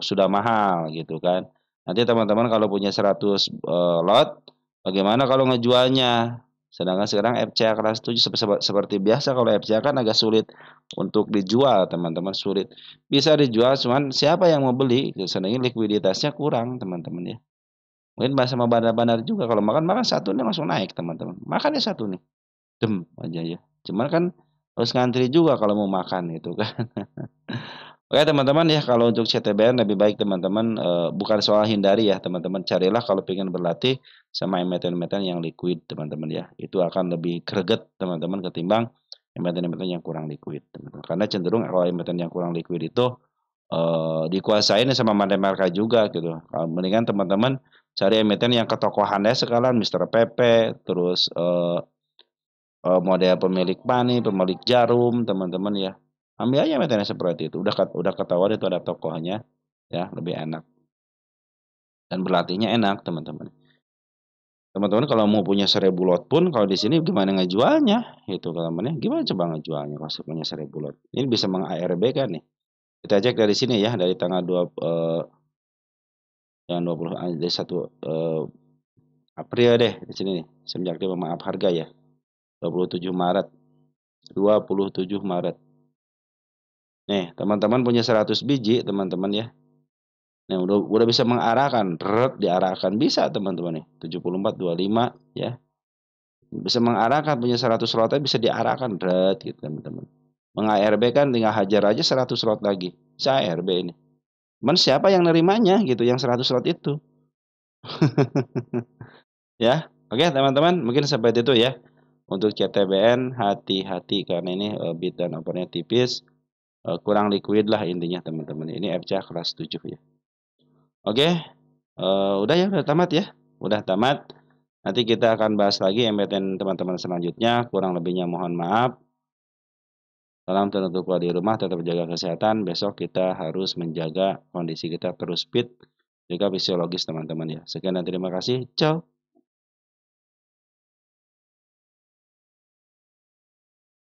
sudah mahal gitu kan. Nanti teman-teman kalau punya 100 lot, bagaimana kalau ngejualnya? Sedangkan sekarang FCA kelas 7 seperti biasa kalau FCA kan agak sulit untuk dijual, teman-teman, sulit. Bisa dijual cuman siapa yang mau beli? Sedangkan likuiditasnya kurang, teman-teman ya. Mungkin sama bandar-bandar juga kalau makan satu nih langsung naik, teman-teman. Makan ya satu nih, dem aja ya. Cuman kan harus ngantri juga kalau mau makan gitu kan. Oke teman-teman ya, kalau untuk CTBN lebih baik teman-teman, bukan soal hindari ya teman-teman, carilah kalau pengen berlatih sama emiten-emiten yang liquid teman-teman ya. Itu akan lebih greget teman-teman ketimbang emiten-emiten yang kurang liquid teman-teman. Karena cenderung kalau emiten yang kurang liquid itu dikuasain sama money market juga gitu. Mendingan teman-teman cari emiten yang ketokohannya sekalian Mister Pepe, terus model pemilik Pani, pemilik Jarum, teman-teman ya. Ambil aja emitennya seperti itu. Udah ketahuan itu ada tokohnya, ya lebih enak dan berlatihnya enak, teman-teman. Teman-teman kalau mau punya 1.000 lot pun kalau di sini gimana ngejualnya? Itu teman-teman ya. Gimana coba ngejualnya kalau punya 1.000 lot? Ini bisa meng-ARB kan nih. Kita cek dari sini ya, dari tanggal 2 yang 20 dari 1 April deh di sini nih. Semenjak dia maaf harga ya. 27 Maret. 27 Maret. Nih, teman-teman punya 100 biji, teman-teman ya. Nih, udah bisa mengarahkan, diarahkan bisa, teman-teman nih. 74 25 ya. Bisa mengarahkan punya 100 slotnya bisa diarahkan, gitu, teman-teman. Meng-ARB kan tinggal hajar aja 100 slot lagi. Bisa ARB ini. Cuman siapa yang nerimanya gitu yang 100 slot itu? Ya. Oke, teman-teman, mungkin sampai itu ya. Untuk CTBN hati-hati karena ini bid dan opennya tipis, kurang liquid lah intinya teman-teman. Ini FCA kelas 7 ya. Oke, udah ya, udah tamat ya. Udah tamat. Nanti kita akan bahas lagi emiten teman-teman selanjutnya. Kurang lebihnya mohon maaf. Salam teruntuk di rumah, tetap jaga kesehatan. Besok kita harus menjaga kondisi kita terus fit, juga fisiologis teman-teman ya. Sekian dan terima kasih. Ciao.